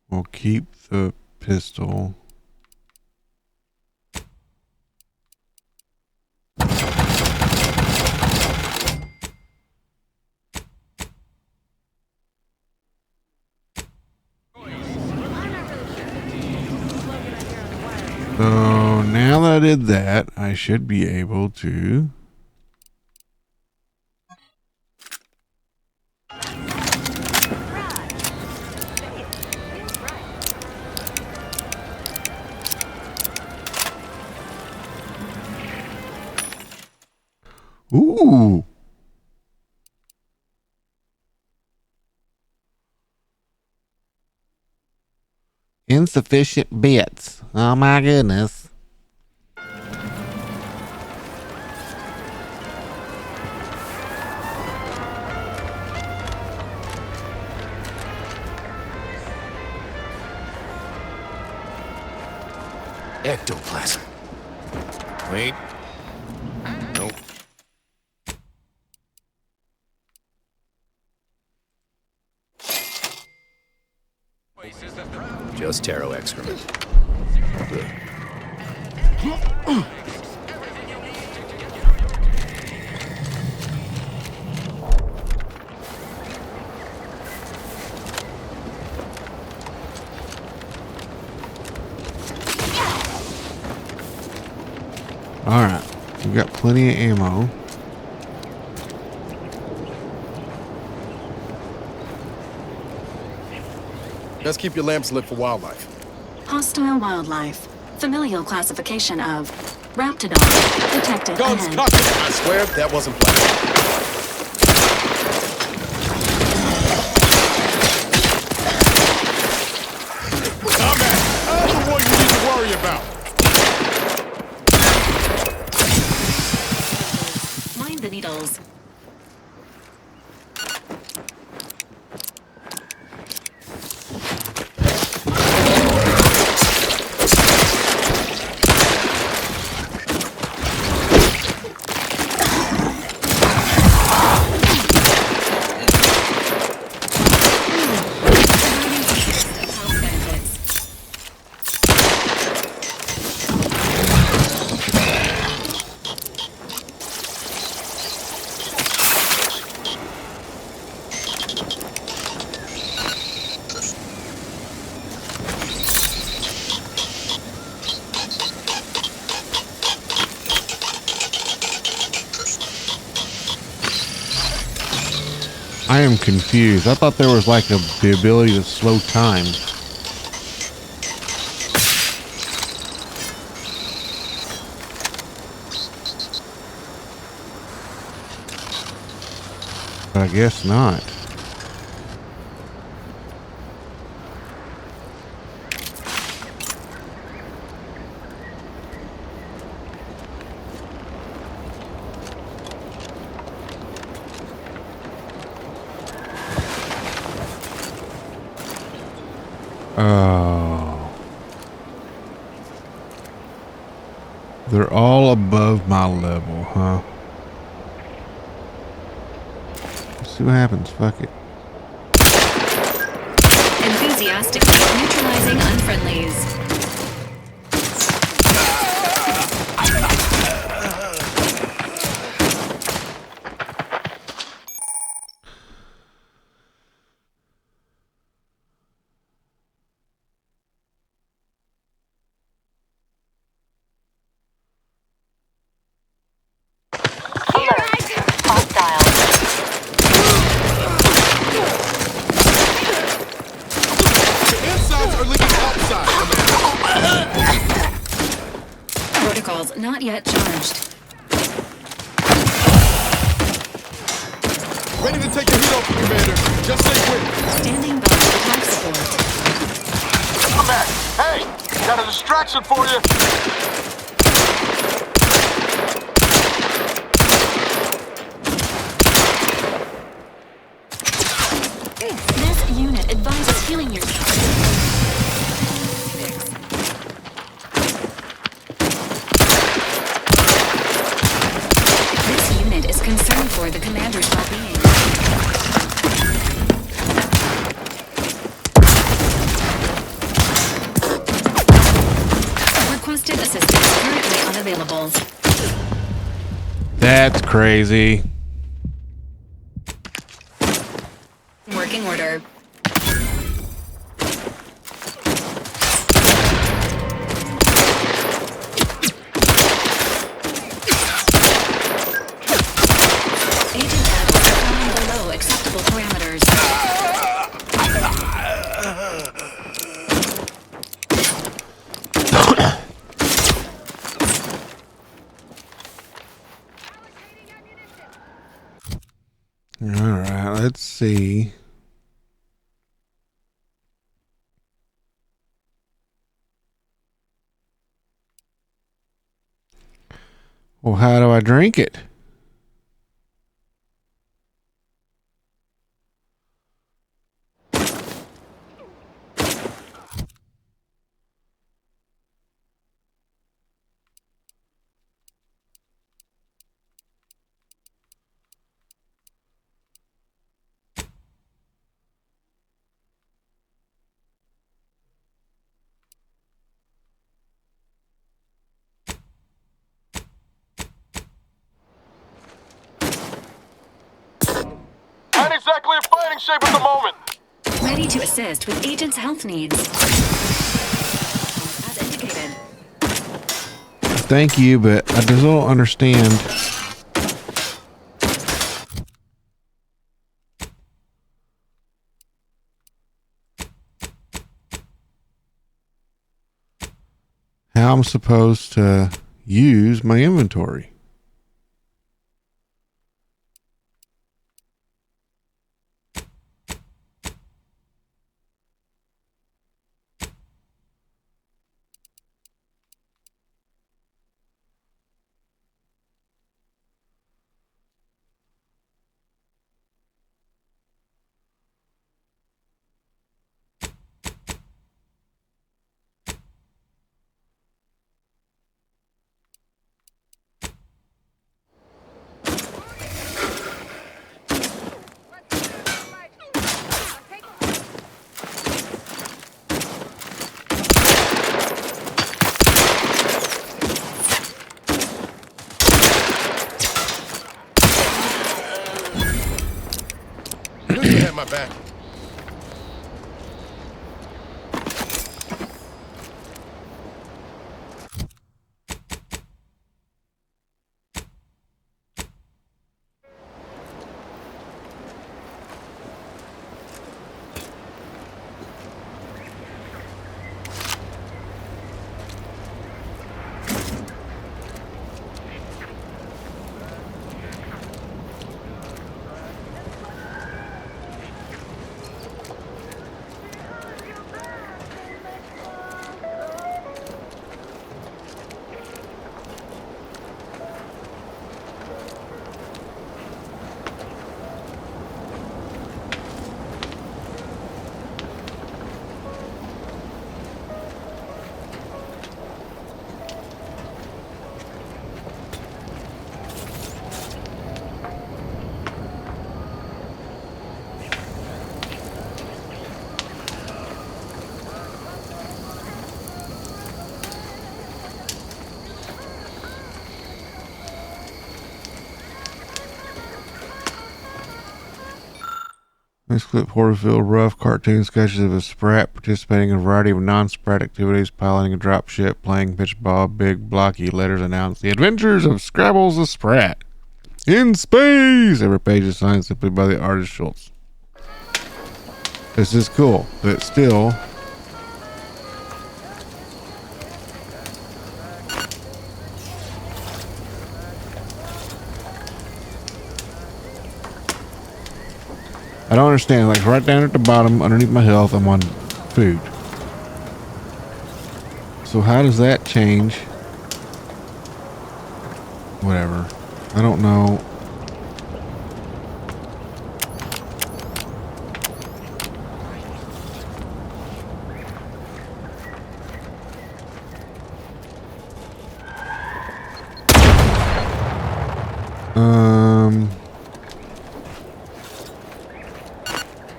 We'll keep the pistol. So now that I did that, I should be able to ooh. Insufficient bits. Oh my goodness. Ectoplasm. Wait. Nope. Just taro excrement. Good. All right, we've got plenty of ammo. Just keep your lamps lit for wildlife. Hostile wildlife. Familial classification of Raptidon. Detected Guns ahead. cocked. I swear that wasn't planned. Combat! I'm the one you need to worry about. Mind the needles. I am confused. I thought there was like the ability to slow time. But I guess not. Oh. They're all above my level, huh? Let's see what happens. Fuck it. Enthusiastically neutralizing unfriendly controls not yet charged. Ready to take the heat off, Commander. Just stay quick. Standing by for attack support. Come back. Hey, got a distraction for you. This unit advises healing yourself. This unit is concerned for the commander's well-being. Requested assistance currently unavailable. That's crazy. Working order. Agent Adams falling below acceptable parameters. All right, let's see. Well, how do I drink it? Not exactly in fighting shape at the moment. Ready to assist with agent's health needs. As indicated. Thank you, but I just don't understand. How I'm supposed to use my inventory. Knew you had my back. This clip revealed rough cartoon sketches of a Sprat participating in a variety of non-Sprat activities, piloting a drop ship, playing pitch ball. Big blocky letters announce the adventures of Scrabbles the Sprat in space. Every page is signed simply by the artist Schultz. This is cool, but still, don't understand. Like right down at the bottom, underneath my health, I'm on food. So how does that change? Whatever. I don't know.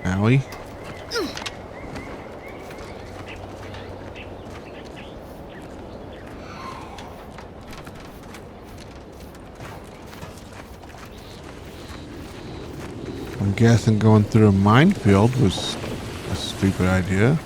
Owie. I'm guessing going through a minefield was a stupid idea.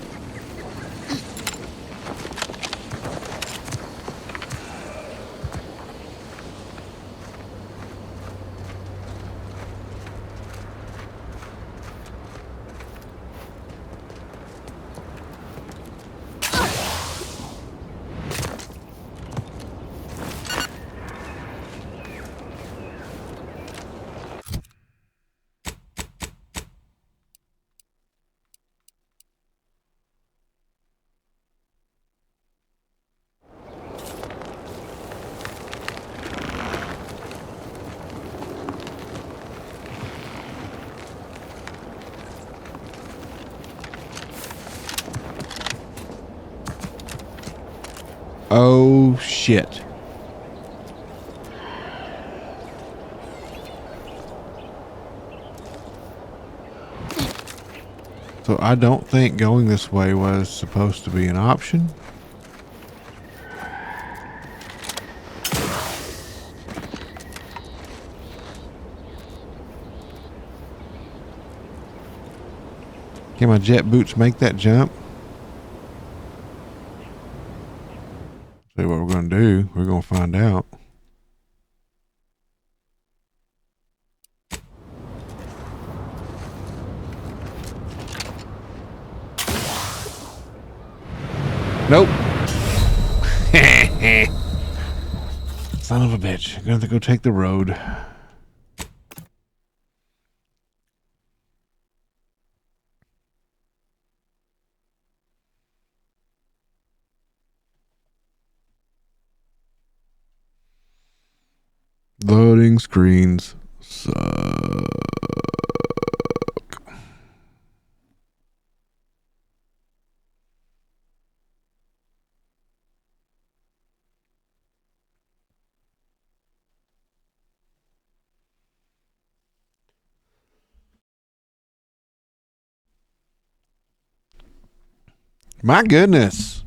Oh shit. So I don't think going this way was supposed to be an option. Can my jet boots make that jump? See what we're going to do. We're going to find out. Nope. Son of a bitch. I'm going to have to go take the road. Loading screens suck. My goodness.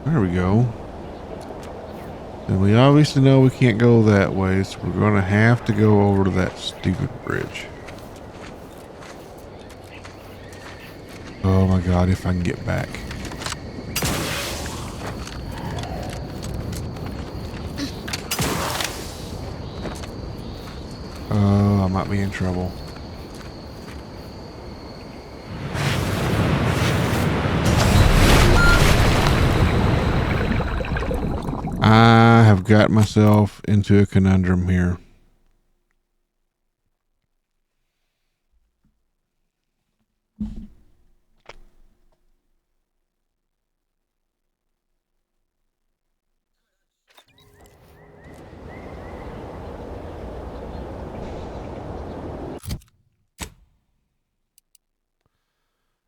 There we go. And we obviously know we can't go that way, so we're going to have to go over to that stupid bridge. Oh my god, if I can get back. Oh, I might be in trouble. I have got myself into a conundrum here.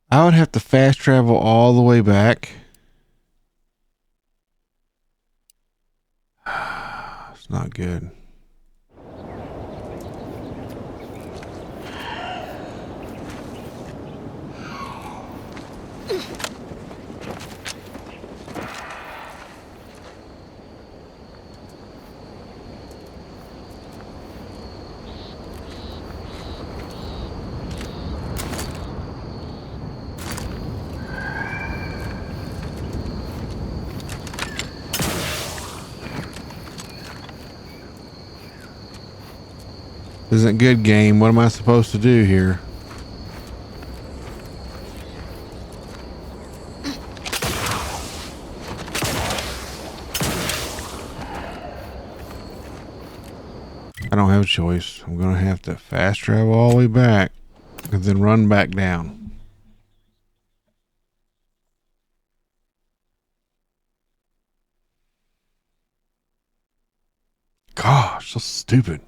I would have to fast travel all the way back. It's not good. This isn't good, game. What am I supposed to do here? I don't have a choice. I'm gonna have to fast travel all the way back and then run back down. Gosh, so stupid.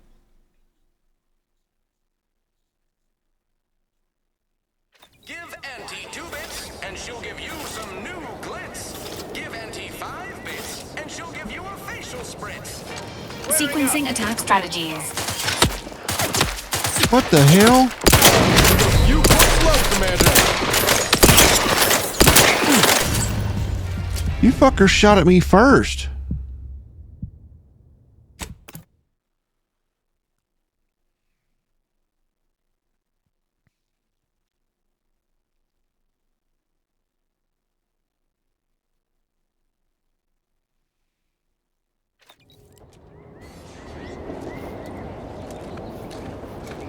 Give Auntie 2 bits, and she'll give you some new glitz. Give Auntie 5 bits, and she'll give you a facial spritz. Sequencing attack strategies. What the hell? You go slow, Commander. You fuckers shot at me first.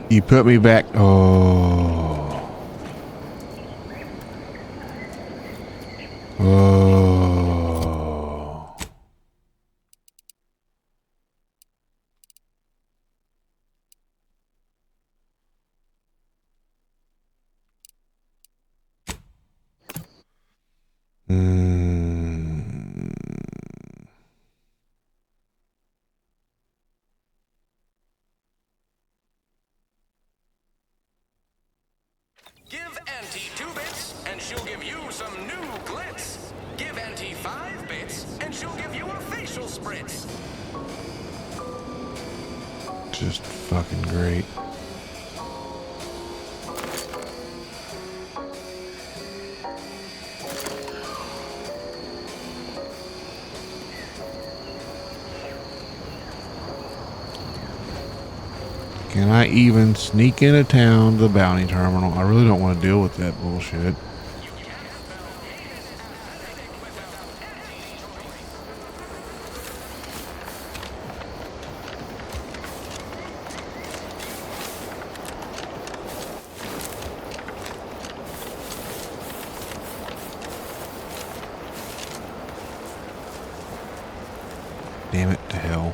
You put me back. Oh. Oh. Give Auntie 2 bits, and she'll give you some new glitz. Give Auntie 5 bits, and she'll give you a facial spritz. Just fucking great. Can I even sneak into town to the bounty terminal? I really don't want to deal with that bullshit. Damn it to hell.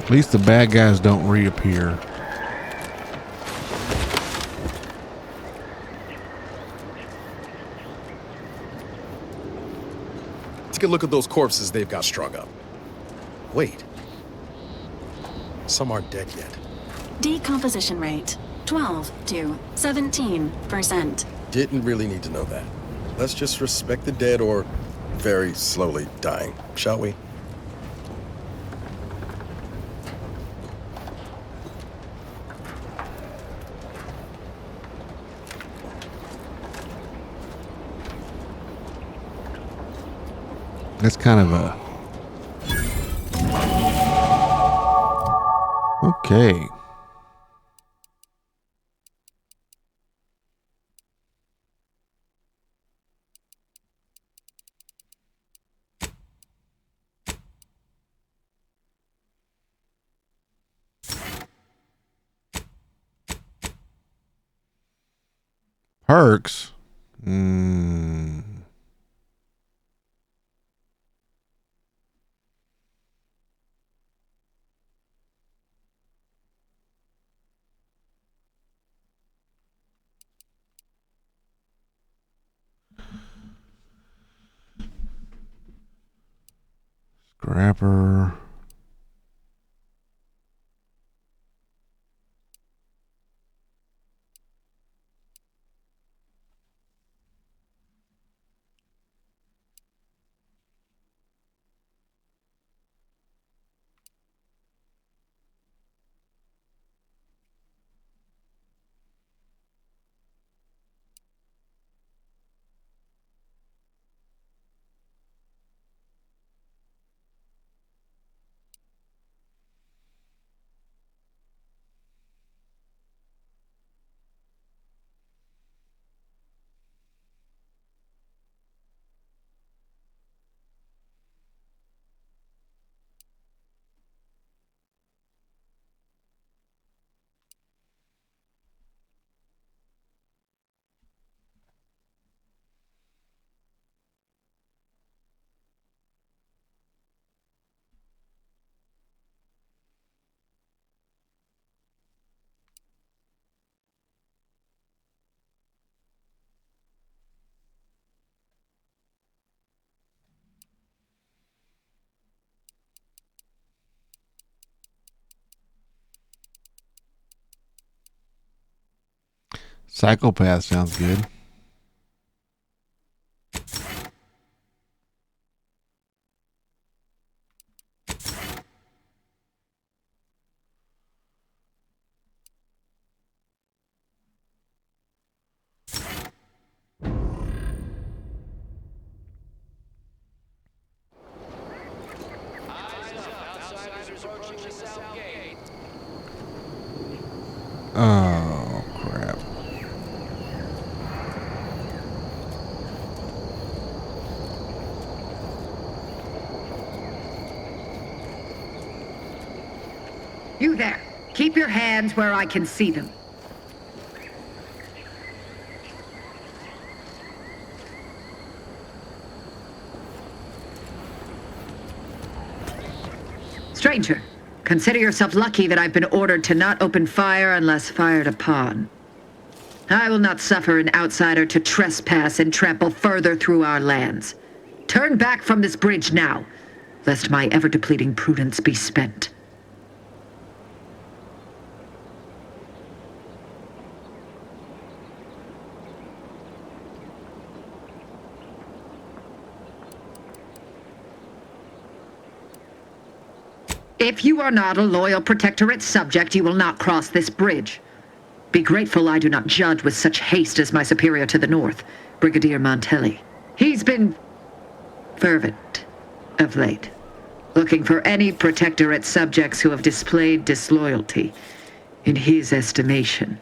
At least the bad guys don't reappear. Take a look at those corpses they've got strung up. Wait. Some aren't dead yet. Decomposition rate 12 to 17%. Didn't really need to know that. Let's just respect the dead or very slowly dying, shall we? That's kind of a... Okay. Perks? Scrapper. Psychopath sounds good. Oh, crap. You there. Keep your hands where I can see them. Stranger, consider yourself lucky that I've been ordered to not open fire unless fired upon. I will not suffer an outsider to trespass and trample further through our lands. Turn back from this bridge now, lest my ever-depleting prudence be spent. If you are not a loyal Protectorate subject, you will not cross this bridge. Be grateful I do not judge with such haste as my superior to the north, Brigadier Montelli. He's been fervent of late, looking for any Protectorate subjects who have displayed disloyalty in his estimation.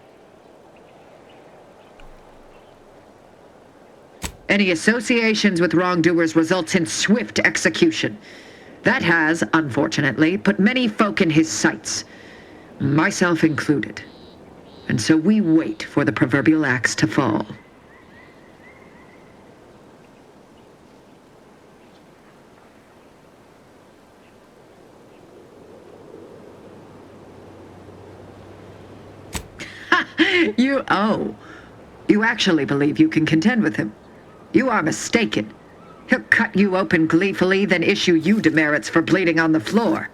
Any associations with wrongdoers results in swift execution. That has, unfortunately, put many folk in his sights, myself included. And so we wait for the proverbial axe to fall. You actually believe you can contend with him. You are mistaken. He'll cut you open gleefully, then issue you demerits for bleeding on the floor.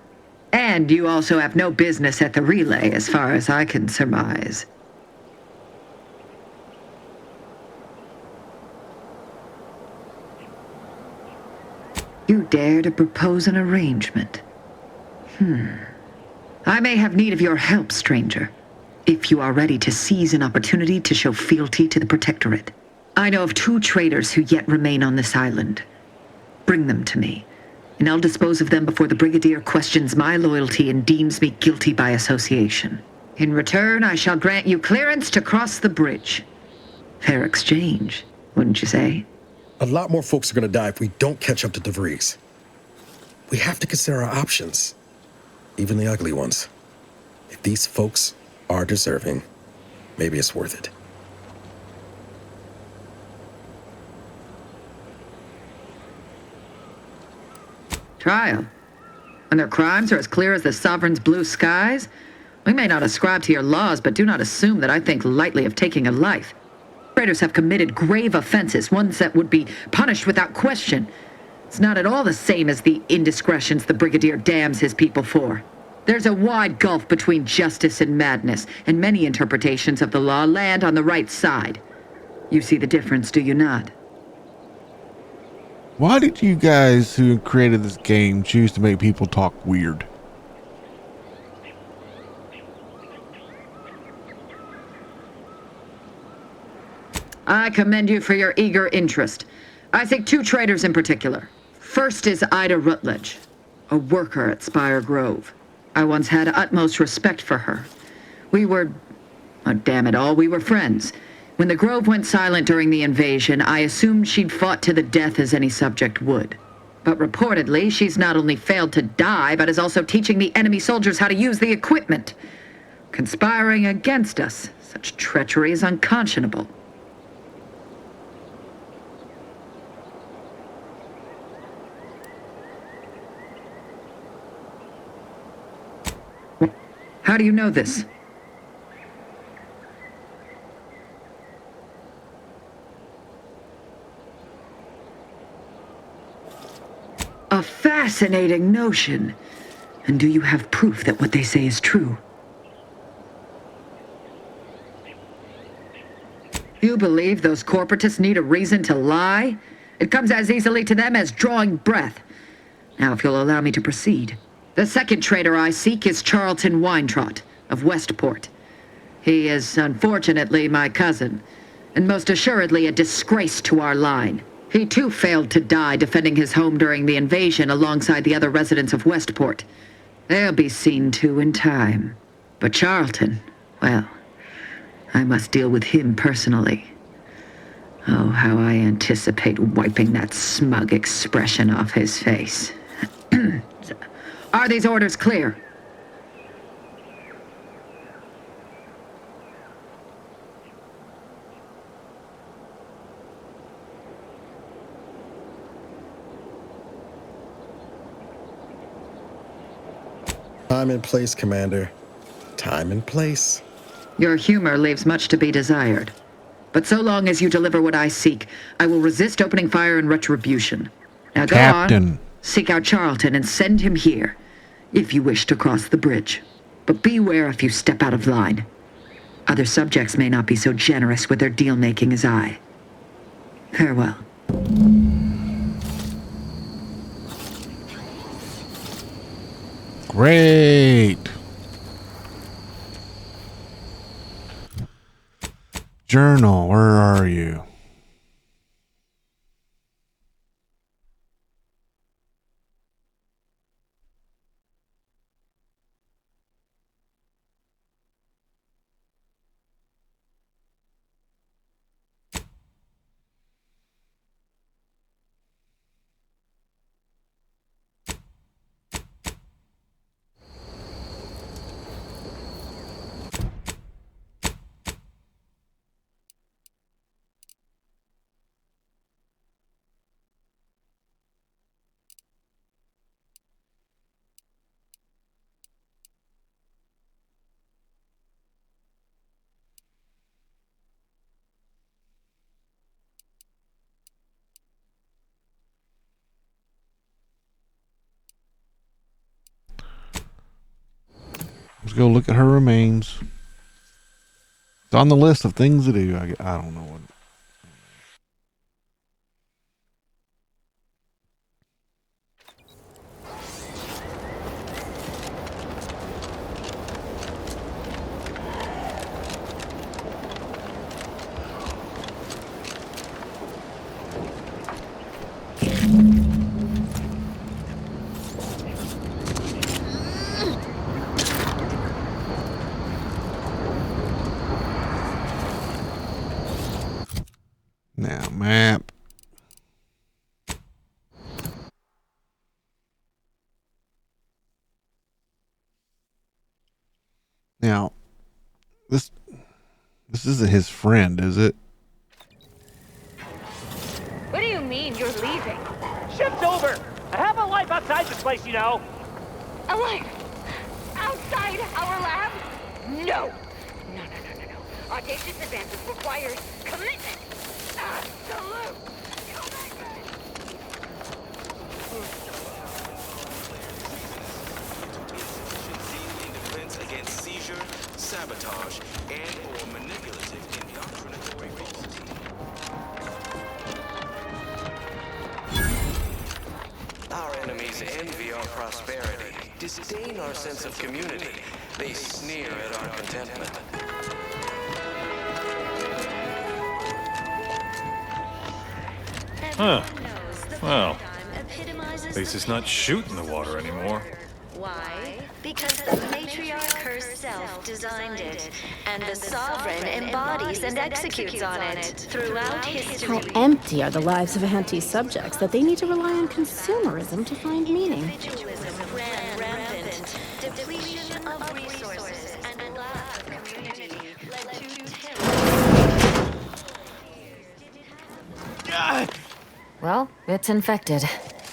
And you also have no business at the relay, as far as I can surmise. You dare to propose an arrangement? I may have need of your help, stranger, if you are ready to seize an opportunity to show fealty to the Protectorate. I know of 2 traitors who yet remain on this island. Bring them to me, and I'll dispose of them before the Brigadier questions my loyalty and deems me guilty by association. In return, I shall grant you clearance to cross the bridge. Fair exchange, wouldn't you say? A lot more folks are gonna die if we don't catch up to DeVries. We have to consider our options, even the ugly ones. If these folks are deserving, maybe it's worth it. Trial. When their crimes are as clear as the Sovereign's blue skies, we may not ascribe to your laws, but do not assume that I think lightly of taking a life. Traitors have committed grave offenses, ones that would be punished without question. It's not at all the same as the indiscretions the Brigadier damns his people for. There's a wide gulf between justice and madness, and many interpretations of the law land on the right side. You see the difference, do you not? Why did you guys who created this game choose to make people talk weird? I commend you for your eager interest. I seek two traitors in particular. First is Ida Rutledge, a worker at Spire Grove. I once had utmost respect for her. We were, oh, damn it all, we were friends. When the Grove went silent during the invasion, I assumed she'd fought to the death as any subject would. But reportedly, she's not only failed to die, but is also teaching the enemy soldiers how to use the equipment. Conspiring against us. Such treachery is unconscionable. How do you know this? A fascinating notion. And do you have proof that what they say is true? You believe those corporatists need a reason to lie? It comes as easily to them as drawing breath. Now, if you'll allow me to proceed. The second traitor I seek is Charlton Weintraut of Westport. He is, unfortunately, my cousin, and most assuredly a disgrace to our line. He too failed to die defending his home during the invasion alongside the other residents of Westport. They'll be seen to in time. But Charlton, well, I must deal with him personally. Oh, how I anticipate wiping that smug expression off his face. Are these orders clear? Time and place, Commander. Time and place. Your humor leaves much to be desired. But so long as you deliver what I seek, I will resist opening fire in retribution. Now go on, seek out Charlton and send him here, if you wish to cross the bridge. But beware if you step out of line. Other subjects may not be so generous with their deal-making as I. Farewell. Great. Journal, where are you? Let's go look at her remains. It's on the list of things to do. I don't know what. Now, map. Now, this isn't his friend, is it? What do you mean you're leaving? Shift's over. I have a life outside this place, you know. A life? Outside our lab? No. No. Audacious advances requires commitment. Absolute commitment. Defense against seizure, sabotage, and/or manipulative indoctrinatory falsity. Our enemies envy our prosperity, disdain our sense of community. They sneer at our contentment. Huh. Well, at least it's not shooting the water anymore. Why? Because the matriarch herself designed it, and the sovereign embodies and executes on it throughout history. How empty are the lives of anti-subjects that they need to rely on consumerism to find meaning? Individualism ran rampant. Depletion of resources and lack of community led to terror. Well, it's infected.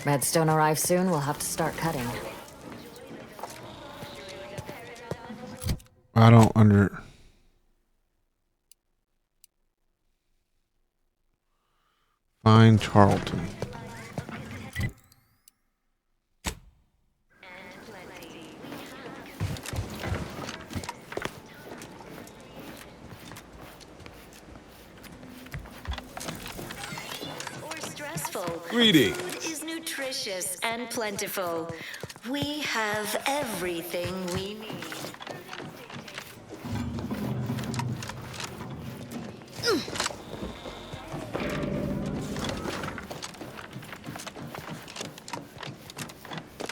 Redstone arrives soon, we'll have to start cutting. I don't under... Find Charlton. Greedy. Food is nutritious and plentiful. We have everything we need.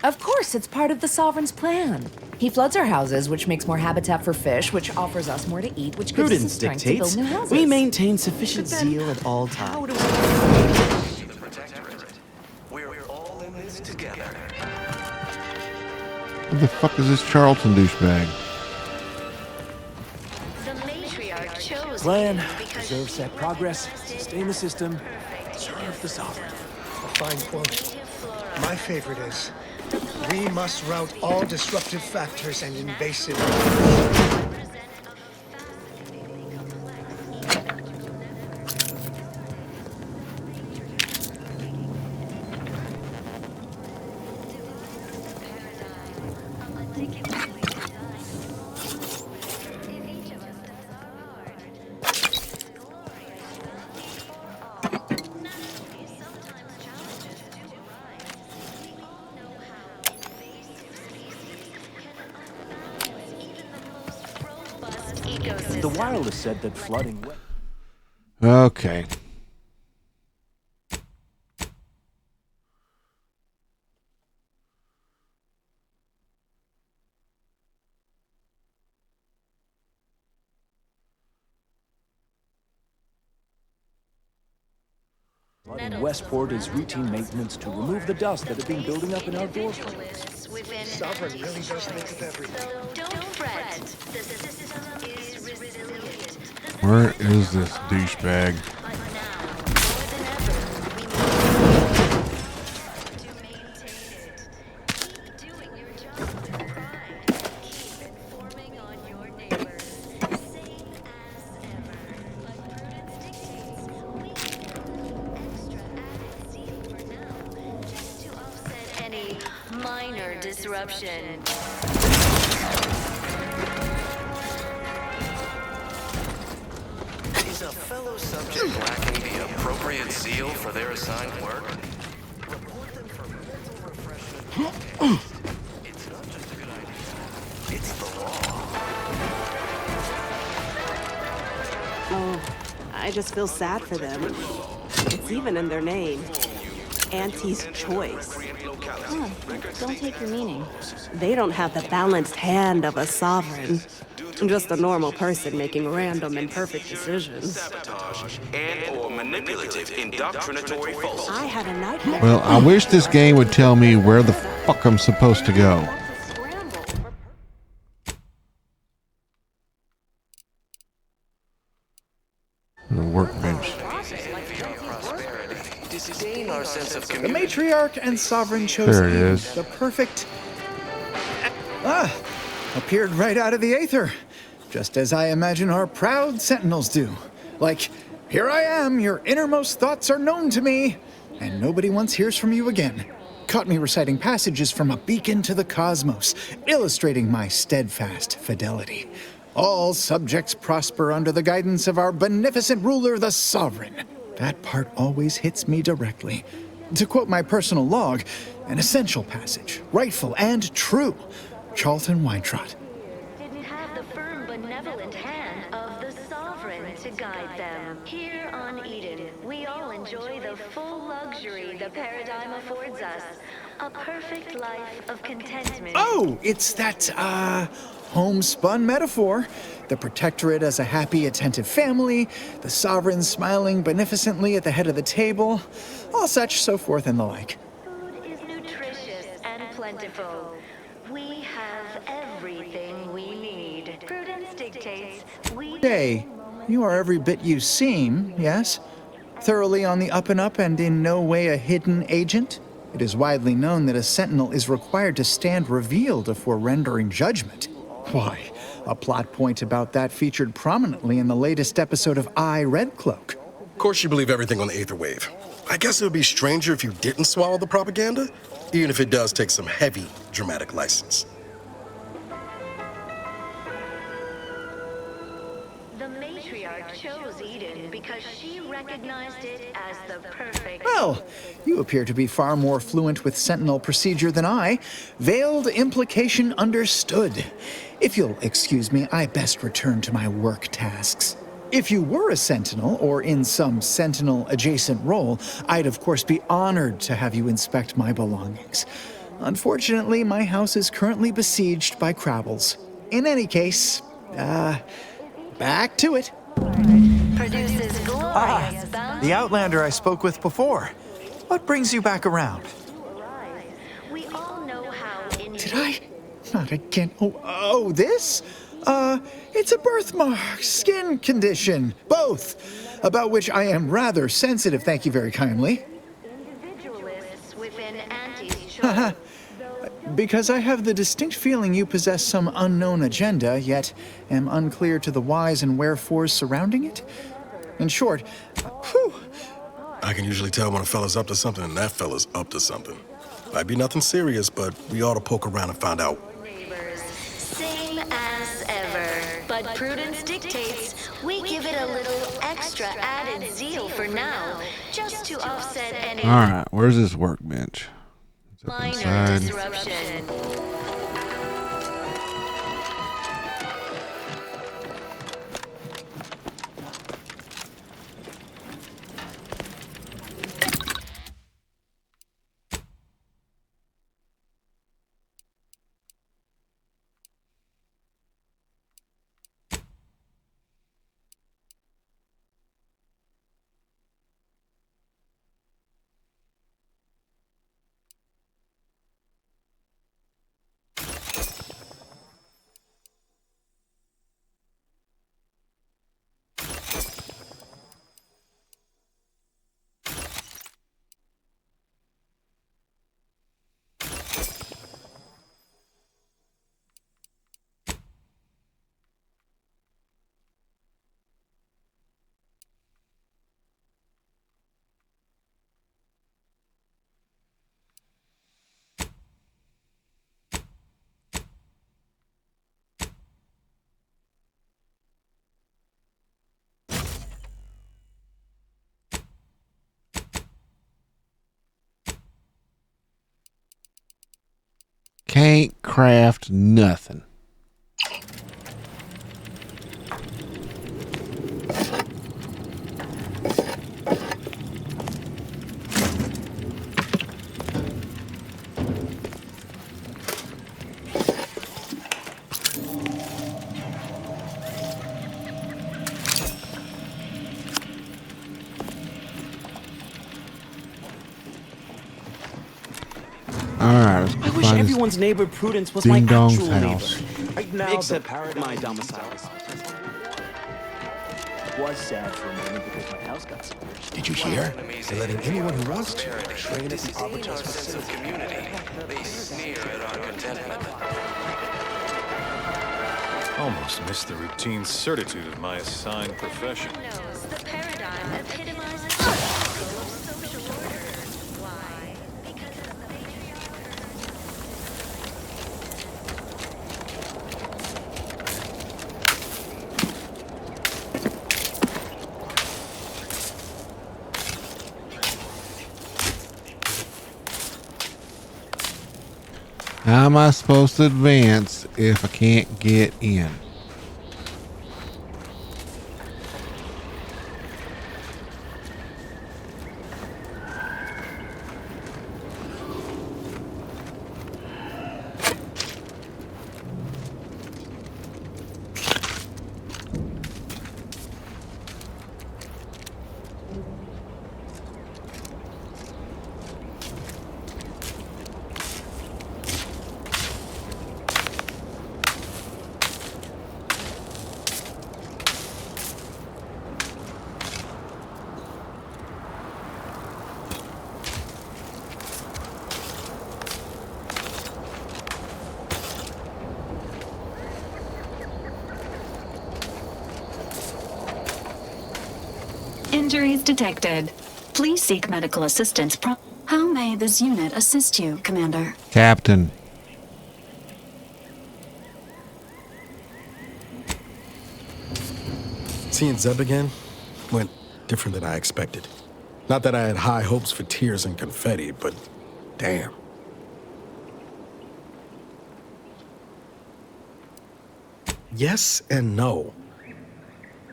Of course, it's part of the Sovereign's plan. He floods our houses, which makes more habitat for fish, which offers us more to eat, which gives us the Prudence strength to build dictates new houses. we maintain sufficient zeal at all times. We're all in this together. Who the fuck is this Charlton douchebag? The matriarch chose Plan, preserve set progress, sustain the system, serve the sovereign. A fine quote. My favorite is, we must rout all disruptive factors and invasive. The wireless said that flooding... Okay. Flooding Westport is routine maintenance to remove the dust that has been building up in our door frames. Sovereign really does think of everything. Don't fret. The system is resilient. Where is this douchebag? Any minor disruption. Is a fellow subject lacking the appropriate zeal for their assigned work? Report them for mental refreshment. It's not just a good idea. It's the law. Oh, I just feel sad for them. It's even in their name. Auntie's Choice. Huh, don't take your meaning. They don't have the balanced hand of a sovereign. Just a normal person making random imperfect decisions. Sabotage and/or manipulative indoctrinatory falsity. I had a nightmare. Well, I wish this game would tell me where the fuck I'm supposed to go. The workbench. Disdain our sense of The community. matriarch and sovereign chose There it me, is. the perfect... appeared right out of the aether. Just as I imagine our proud sentinels do. Like, here I am, your innermost thoughts are known to me, and nobody once hears from you again. caught me reciting passages from a beacon to the cosmos, illustrating my steadfast fidelity. All subjects prosper under the guidance of our beneficent ruler, the Sovereign. That part always hits me directly. To quote my personal log, an essential passage, rightful and true. Charlton Weintrott. Didn't have the firm, benevolent hand of the Sovereign to guide them. Here on Eden, we all enjoy the full luxury the paradigm affords us. A perfect life of contentment. Oh, it's that, homespun metaphor. The Protectorate as a happy, attentive family, the Sovereign smiling beneficently at the head of the table, all such, so forth and the like. Food is nutritious and plentiful. We have everything we need. Prudence dictates we... Hey, you are every bit you seem, yes? Thoroughly on the up and up and in no way a hidden agent? It is widely known that a sentinel is required to stand revealed before rendering judgment. Why, a plot point about that featured prominently in the latest episode of I, Red Cloak. Of course you believe everything on the Aether Wave. I guess it would be stranger if you didn't swallow the propaganda, even if it does take some heavy dramatic license. The matriarch chose Eden because she recognized it as the perfect... Well, you appear to be far more fluent with Sentinel procedure than I. Veiled implication understood. If you'll excuse me, I best return to my work tasks. If you were a Sentinel, or in some Sentinel-adjacent role, I'd of course be honored to have you inspect my belongings. Unfortunately, my house is currently besieged by Crabbles. In any case, back to it. Produces glorious The Outlander I spoke with before. What brings you back around? We all know how... Did I? Not again. Oh, this? It's a birthmark, skin condition, both, about which I am rather sensitive, thank you very kindly. Individualists within Auntie's Because I have the distinct feeling you possess some unknown agenda, yet am unclear to the whys and wherefores surrounding it. In short, I can usually tell when a fella's up to something and that fella's up to something. Might be nothing serious, but we ought to poke around and find out. Same as ever. But prudence dictates we give it a little extra added zeal for now, just to offset any Alright, where's this workbench? It's up minor inside. disruption. Can't craft nothing. Alright, I wish everyone's neighbor Prudence was Ding my Dong's actual house. neighbor. Right now, except my domicile. Was sad for a moment because my house got smashed. Did you hear? They're letting anyone who wants to train at the Disdain our sense of community. They sneer at our contentment. Almost missed the routine certitude of my assigned profession. The paradigm epitomizes the social order. Why? Because How am I supposed to advance if I can't get in? Injuries detected. Please seek medical assistance. How may this unit assist you, Commander? Captain. Seeing Zeb again went different than I expected. Not that I had high hopes for tears and confetti, but damn. Yes and no.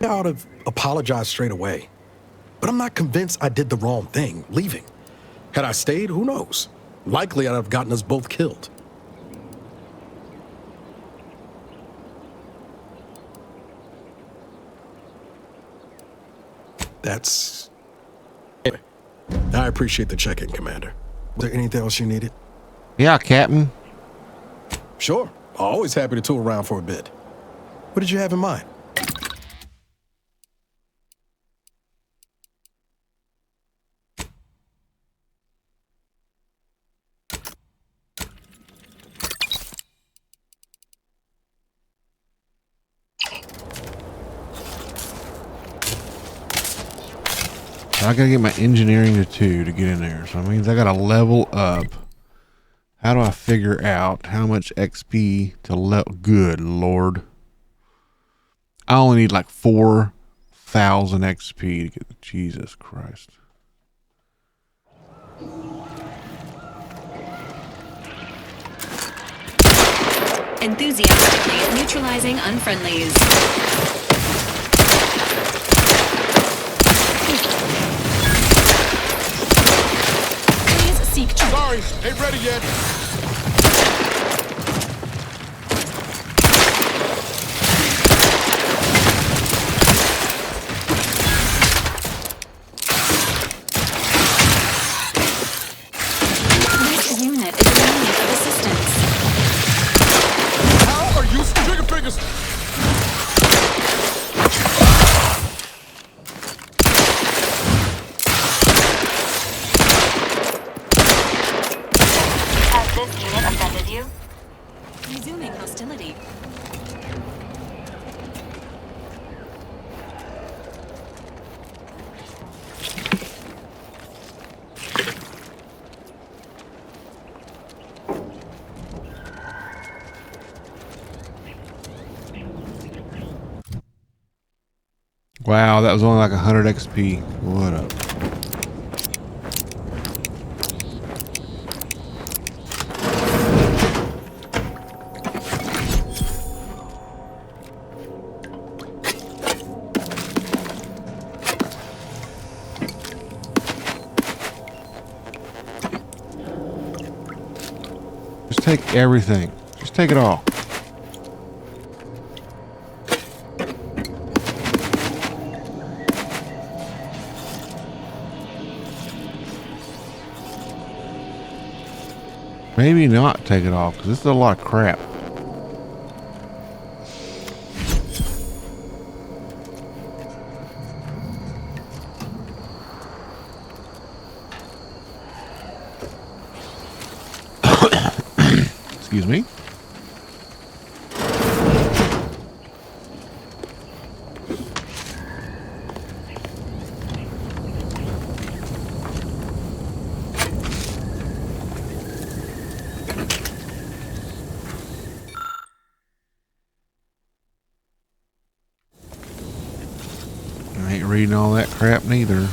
I ought to have apologized straight away. But I'm not convinced I did the wrong thing, leaving. Had I stayed, who knows? Likely I'd have gotten us both killed. That's... Anyway, I appreciate the check-in, Commander. Was there anything else you needed? Yeah, Captain. Sure. Always happy to tool around for a bit. What did you have in mind? I gotta get my engineering to 2 to get in there. So that means I gotta level up. How do I figure out how much XP to level? Good Lord. I only need like 4,000 XP to get the Jesus Christ. Enthusiastically neutralizing unfriendlies. Sorry, ain't ready yet. This unit is in need of assistance. How are you trigger fingers? This unit offended you? Resuming hostility. Wow, that was only like 100 XP. What up? Take everything. Just take it all. Maybe not take it all, because this is a lot of crap. Excuse me. I ain't reading all that crap neither.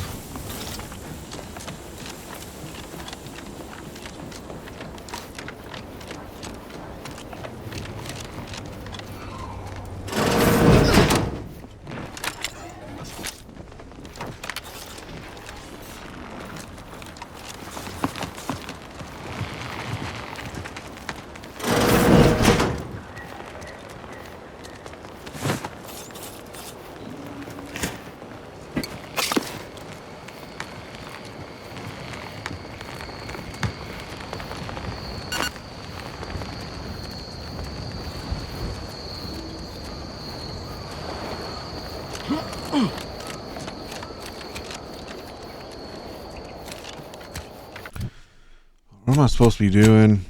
What am I supposed to be doing?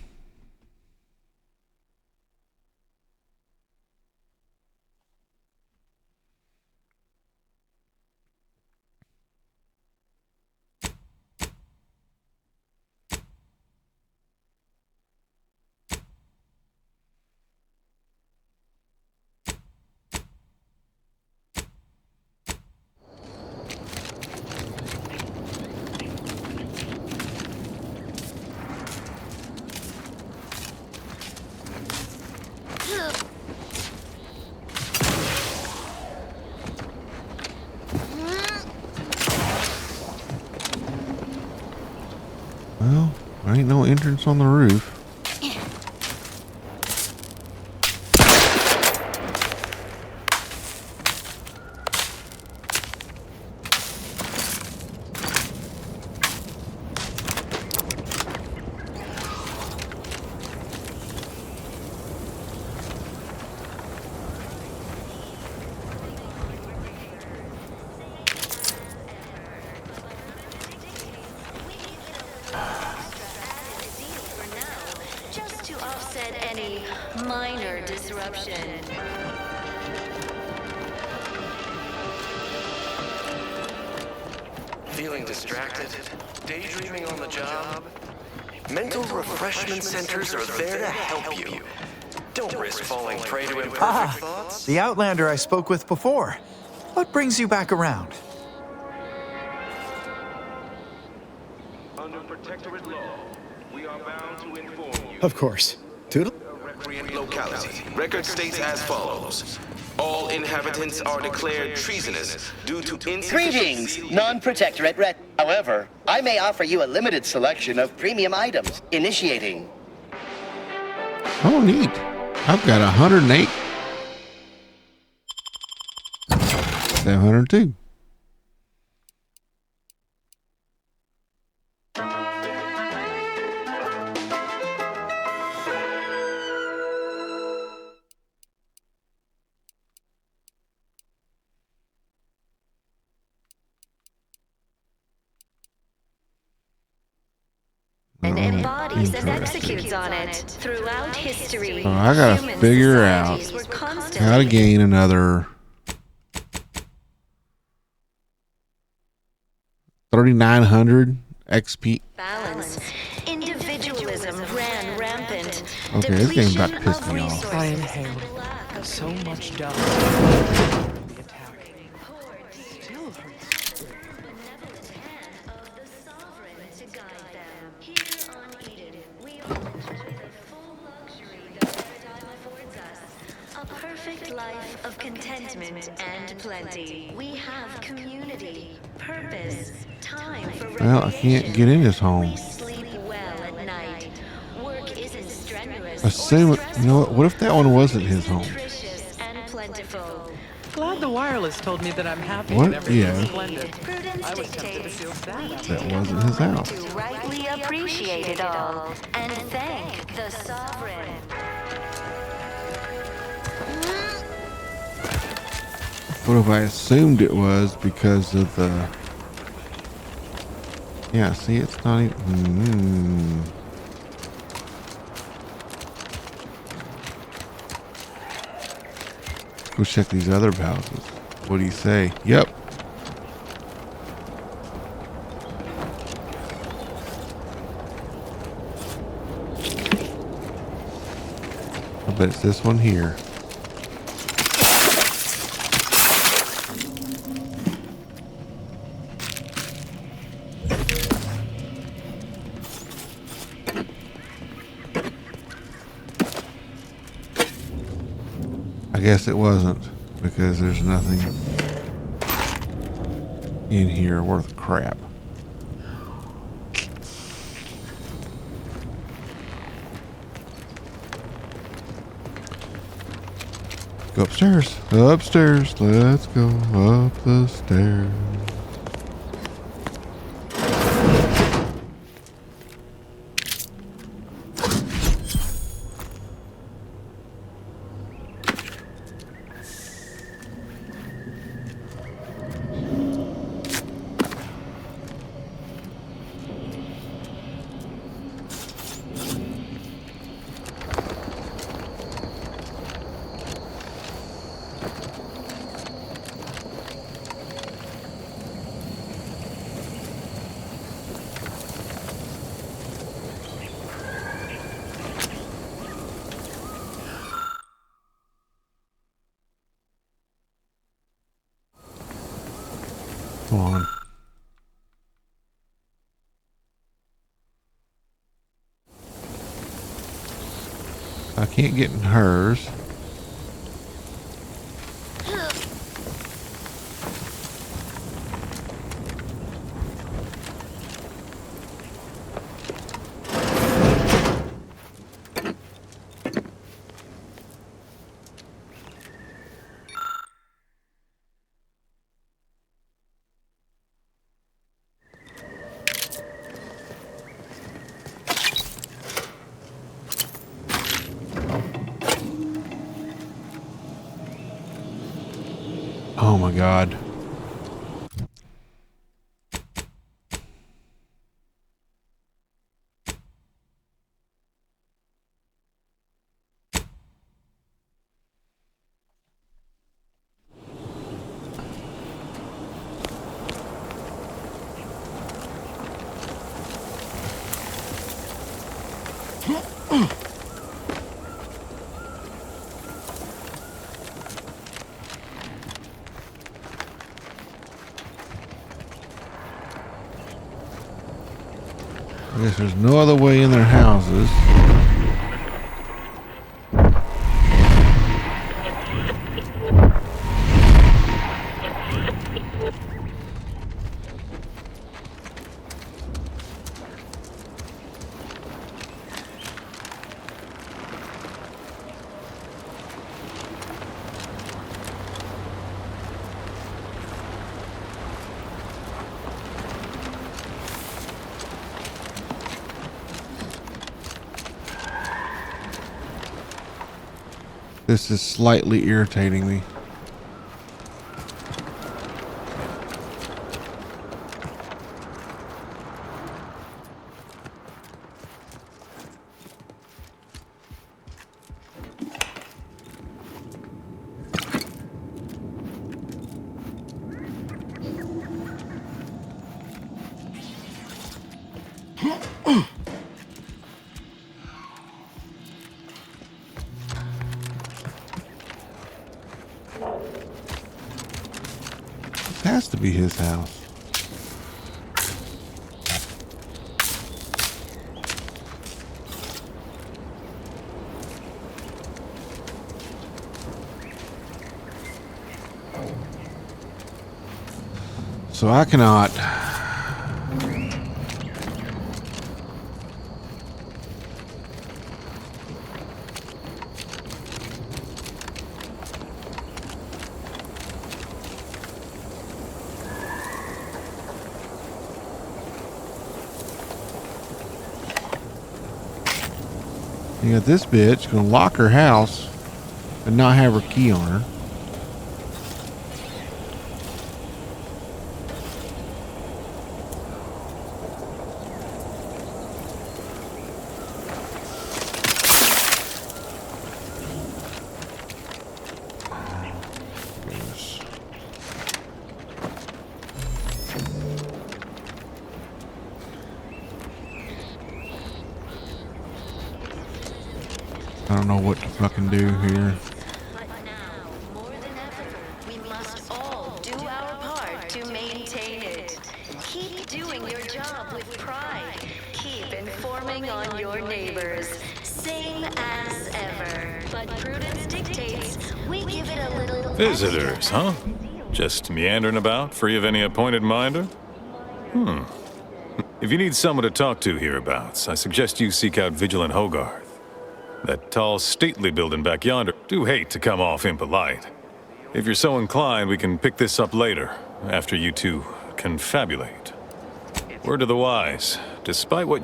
Well, there ain't no entrance on the roof. Just to offset any minor disruption. Feeling distracted? Daydreaming on the job? Mental refreshment centers are there to help you. Don't risk falling prey to imperfect thoughts. The Outlander I spoke with before. What brings you back around? Under protectorate law, we are bound to inform you. Of course. Toodle? Locality. Record states as follows. All inhabitants are declared treasonous due to insufficient... Greetings, non-protectorate ret. However, I may offer you a limited selection of premium items. Initiating. Oh, neat. I've got 108. 702. And embodies and executes on it. Throughout history, So I gotta human figure out societies were how to constantly gain another 3,900 XP. balance. Individualism ran rampant. Okay, this game's about to piss me off. I inhaled so much dust. The attack still hurts. A perfect life of contentment and plenty. We have community, purpose, time for Well, I can't get in his home. sleep well at night. Work isn't strenuous Assume it. You know what? What if that one wasn't his home? and plentiful. Glad the wireless told me that I'm happy What? and everything's Yeah. splendid. I was tempted to feel sad. That wasn't his house. To rightly appreciate it all and thank the sovereign. What if I assumed it was because of the... Yeah, see, it's not even... Go check these other houses. What do you say? Yep. I bet it's this one here. I guess it wasn't, because there's nothing in here worth crap. Go upstairs. Upstairs. Let's go up the stairs. Come on. I can't get in hers. Oh my God. I guess there's no other way in their houses. This is slightly irritating me. Has to be his house. So I cannot. You got this bitch gonna lock her house and not have her key on her. I don't know what to fucking do here. But now, more than ever, we must all do our part to maintain it. Keep doing your job with pride. Keep informing on your neighbors. Same as ever. But prudence dictates we give it a little Visitors, huh? Just meandering about, free of any appointed minder? If you need someone to talk to hereabouts, I suggest you seek out Vigilant Hogarth. That tall, stately building back yonder. Do hate to come off impolite. If you're so inclined, we can pick this up later, after you two confabulate. Word to the wise, despite what...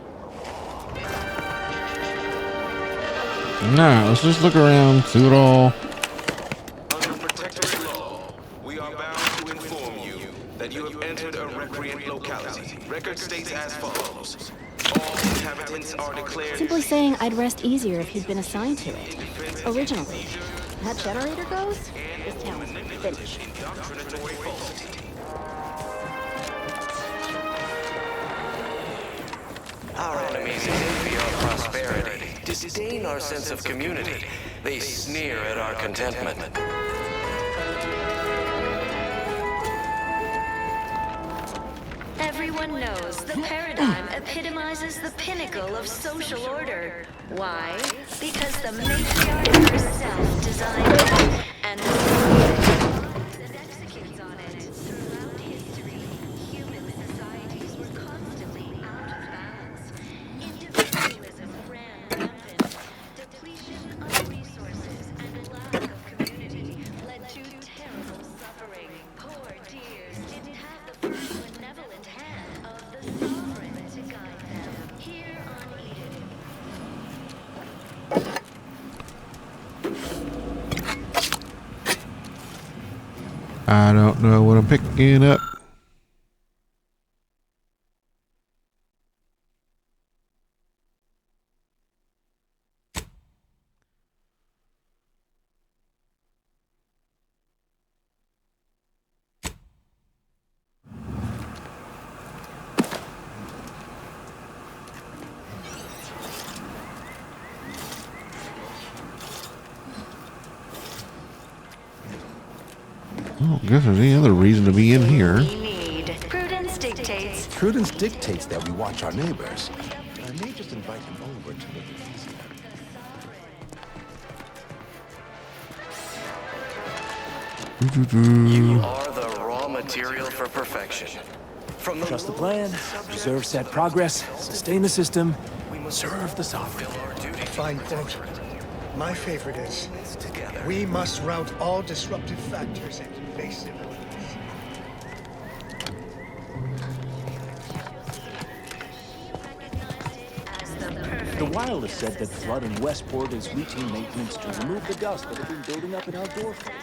Nah, let's just look around, see what all... Under protectorate law, we are bound to inform you that you have entered a recreant locality. Record states as follows. All inhabitants are declared... Simply saying I'd rest easier if he'd been assigned to it. Originally. That generator goes, this town's finished. Our enemies envy our prosperity, disdain our sense of community. They sneer at our contentment. Everyone knows the paradigm epitomizes the pinnacle of social order. Why? Because the matriarch herself designed it, and the and executes on it. Throughout history, human societies were constantly out of balance. Individualism ran rampant. Depletion of resources and lack of community led to terrible suffering. Poor dears didn't have the firm benevolent hand of the sovereign to guide them. Here on Eden. I don't know what I'm picking up. I don't guess there's any other reason to be in here. Prudence dictates. Prudence dictates that we watch our neighbors. I may just invite him over to make it easier. You are the raw material for perfection. From Trust the plan, preserve set progress, sustain the system, serve the sovereign. Fine quote. My favorite is, we must rout all disruptive factors and invasive ones. The wireless said that flooding Westport is routine maintenance to remove the dust that had been building up in our doorframe.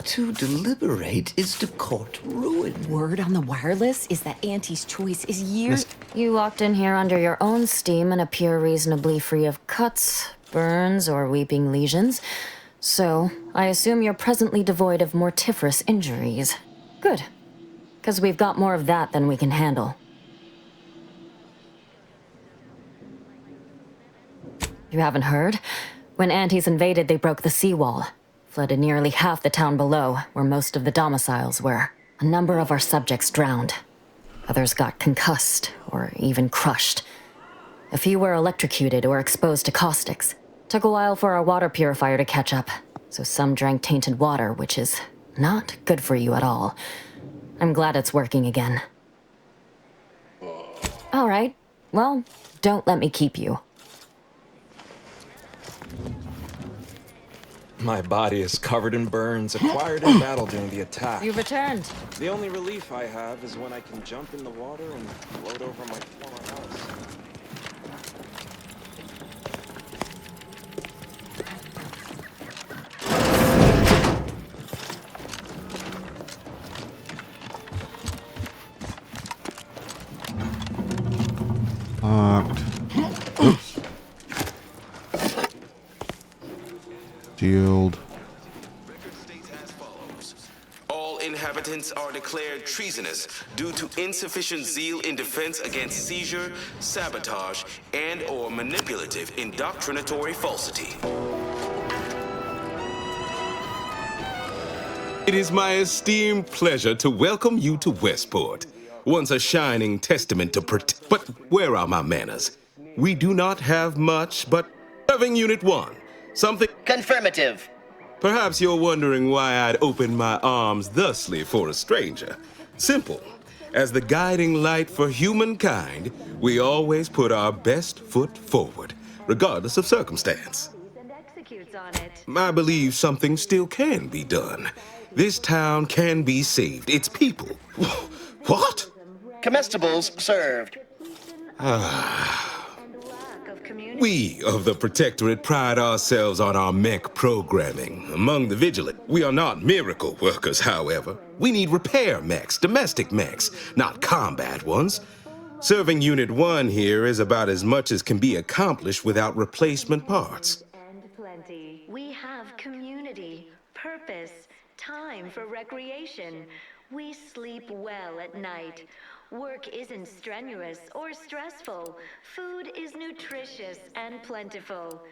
To deliberate is to court ruin. Word on the wireless is that Auntie's choice is years. You walked in here under your own steam and appear reasonably free of cuts, burns, or weeping lesions. So, I assume you're presently devoid of mortiferous injuries. Good. Because we've got more of that than we can handle. You haven't heard? When Antes invaded, they broke the seawall. Flooded nearly half the town below, where most of the domiciles were. A number of our subjects drowned. Others got concussed, or even crushed. A few were electrocuted or exposed to caustics. Took a while for our water purifier to catch up, so some drank tainted water, which is not good for you at all. I'm glad it's working again. All right, well, don't let me keep you. My body is covered in burns, acquired in battle during the attack. You returned. The only relief I have is when I can jump in the water and float over my former house. Locked. Oops. Shield. All inhabitants are declared treasonous due to insufficient zeal in defense against seizure, sabotage, and/or manipulative indoctrinatory falsity. It is my esteemed pleasure to welcome you to Westport. Once a shining testament to but where are my manners? We do not have much, but serving Unit 1. Something... Confirmative. Perhaps you're wondering why I'd open my arms thusly for a stranger. Simple. As the guiding light for humankind, we always put our best foot forward, regardless of circumstance. I believe something still can be done. This town can be saved. Its people. What? Comestibles served. We of the Protectorate pride ourselves on our mech programming. Among the vigilant, we are not miracle workers, however. We need repair mechs, domestic mechs, not combat ones. Serving Unit 1 here is about as much as can be accomplished without replacement parts. And plenty. We have community, purpose, time for recreation. We sleep well at night. Work isn't strenuous or stressful. Food is nutritious and plentiful.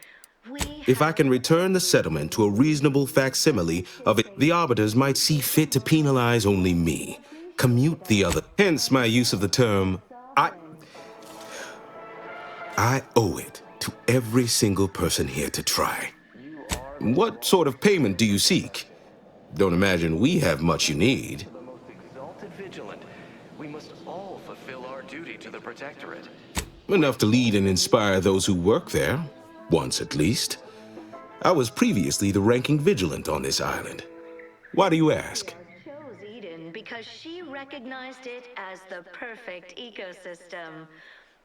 If I can return the settlement to a reasonable facsimile of it, the arbiters might see fit to penalize only me, commute the other. Hence my use of the term, I owe it to every single person here to try. What sort of payment do you seek? Don't imagine we have much you need. The most exalted vigilant. We must all fulfill our duty to the Protectorate. Enough to lead and inspire those who work there, once at least. I was previously the ranking vigilant on this island. Why do you ask? Chose Eden because she recognized it as the perfect ecosystem.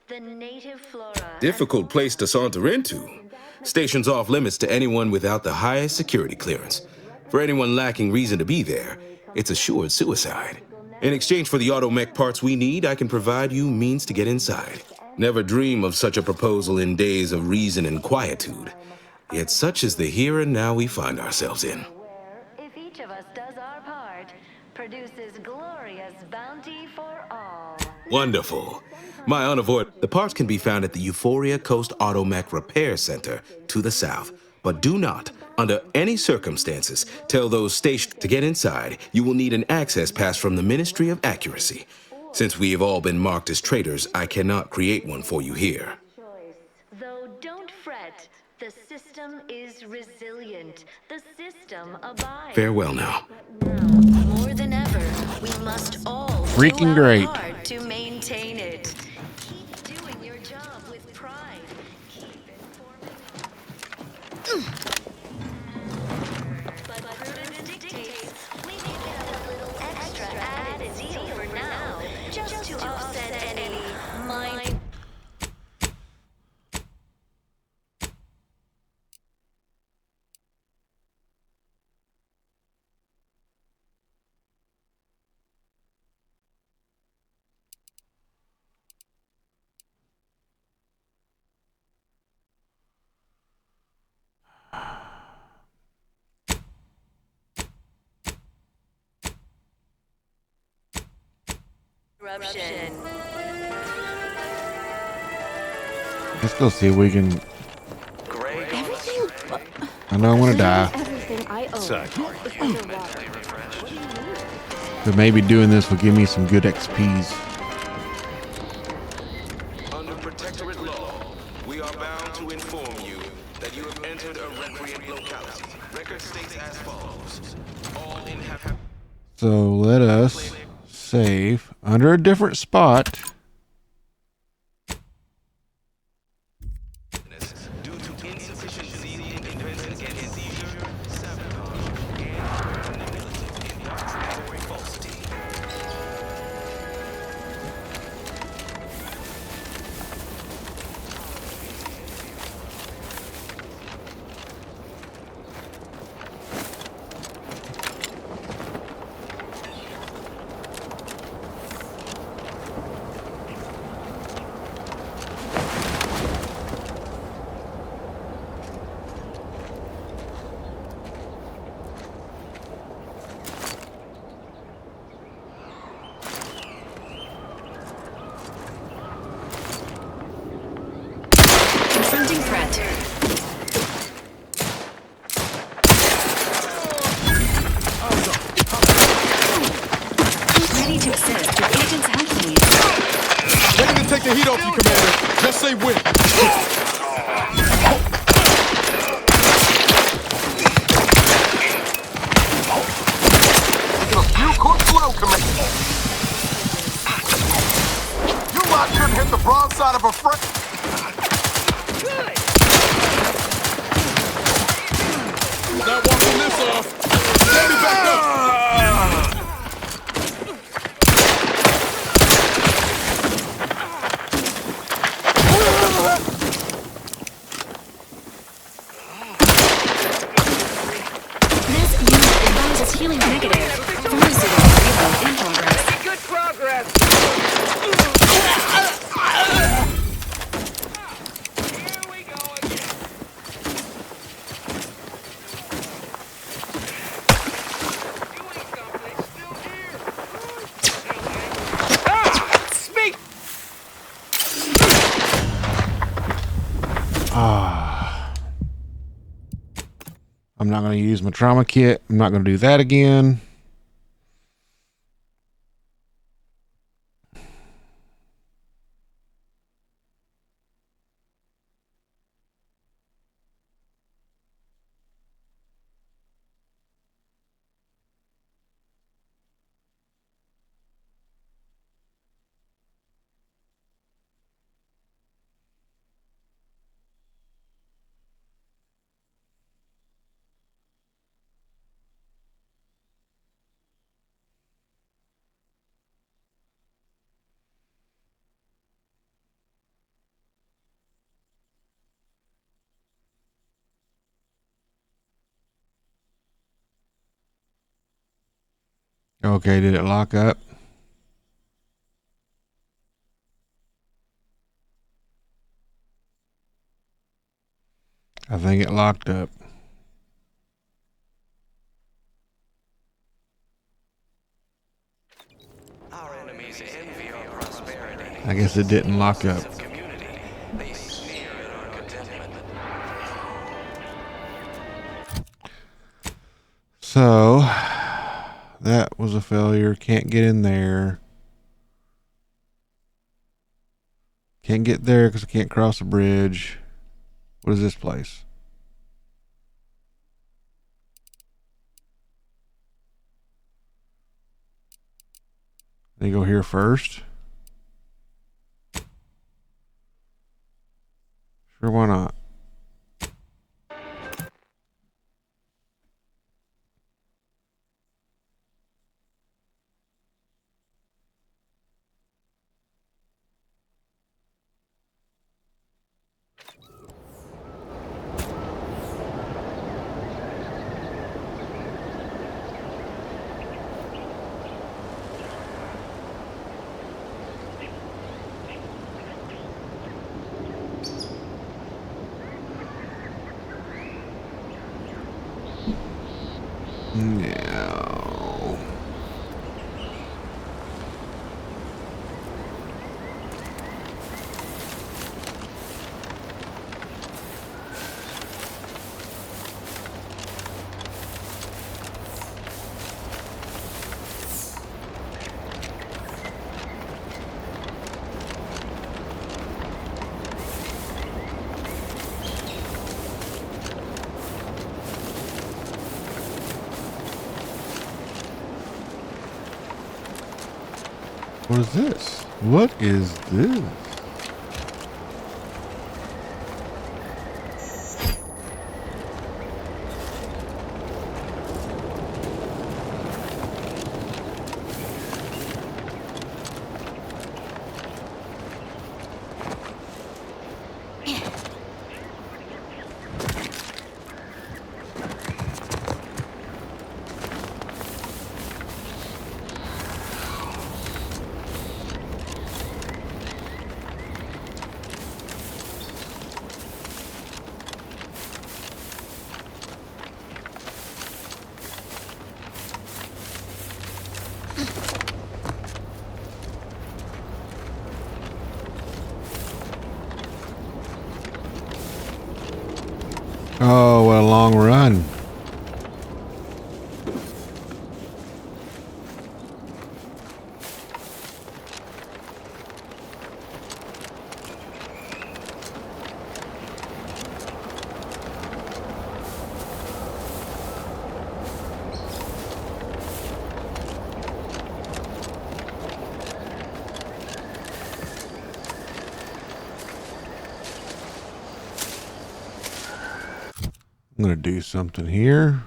The native flora. Difficult place to saunter into. Stations off limits to anyone without the highest security clearance. For anyone lacking reason to be there, it's assured suicide. In exchange for the automech parts we need, I can provide you means to get inside. Never dream of such a proposal in days of reason and quietude. Yet such is the here and now we find ourselves in. If each of us does our part, produces glorious bounty for all. Wonderful. My unavoidable. The parts can be found at the Euphoria Coast Automech Repair Center to the south. But do not, under any circumstances, tell those stationed to get inside. You will need an access pass from the Ministry of Accuracy. Since we have all been marked as traitors, I cannot create one for you here. Though don't fret, the system is resilient. The system abides. Farewell now. More than ever, we must all Freaking do our great. part to maintain it. Keep doing your job with pride. Keep informing. But prudence dictates we give it a little extra added zeal for now, just to offset any mind. Corruption. Let's go see if we can. Everything. I know I'm gonna die. Everything I own is underwater. But maybe doing this will give me some good XPs. Under Protectorate law, we are bound to inform you that you have entered a recreant locality. Record states as follows. All inhabitants. So let us save under a different spot. Due to insufficient zeal in defense against seizure, sabotage, and manipulative indoctrinatory falsity. Confronting threat. Ready to assist with Agents Halcyon. Ready to take the heat off you, Commander. Just say when. You could flow, Commander. You lot couldn't hit the broadside of a friend. Not walking this off. Get me back up. This unit advises healing negative. Pharmaceutical reload in progress. Good progress. I'm not going to use my trauma kit. I'm not going to do that again. Okay, did it lock up? I think it locked up. Our enemies envy our prosperity. I guess it didn't lock up. They sneer at our contentment. So that was a failure. Can't get in there. Can't get there because I can't cross the bridge. What is this place? They go here first. Sure, why not? No. What is this? What is this? Oh, what a long run. I'm going to do something here.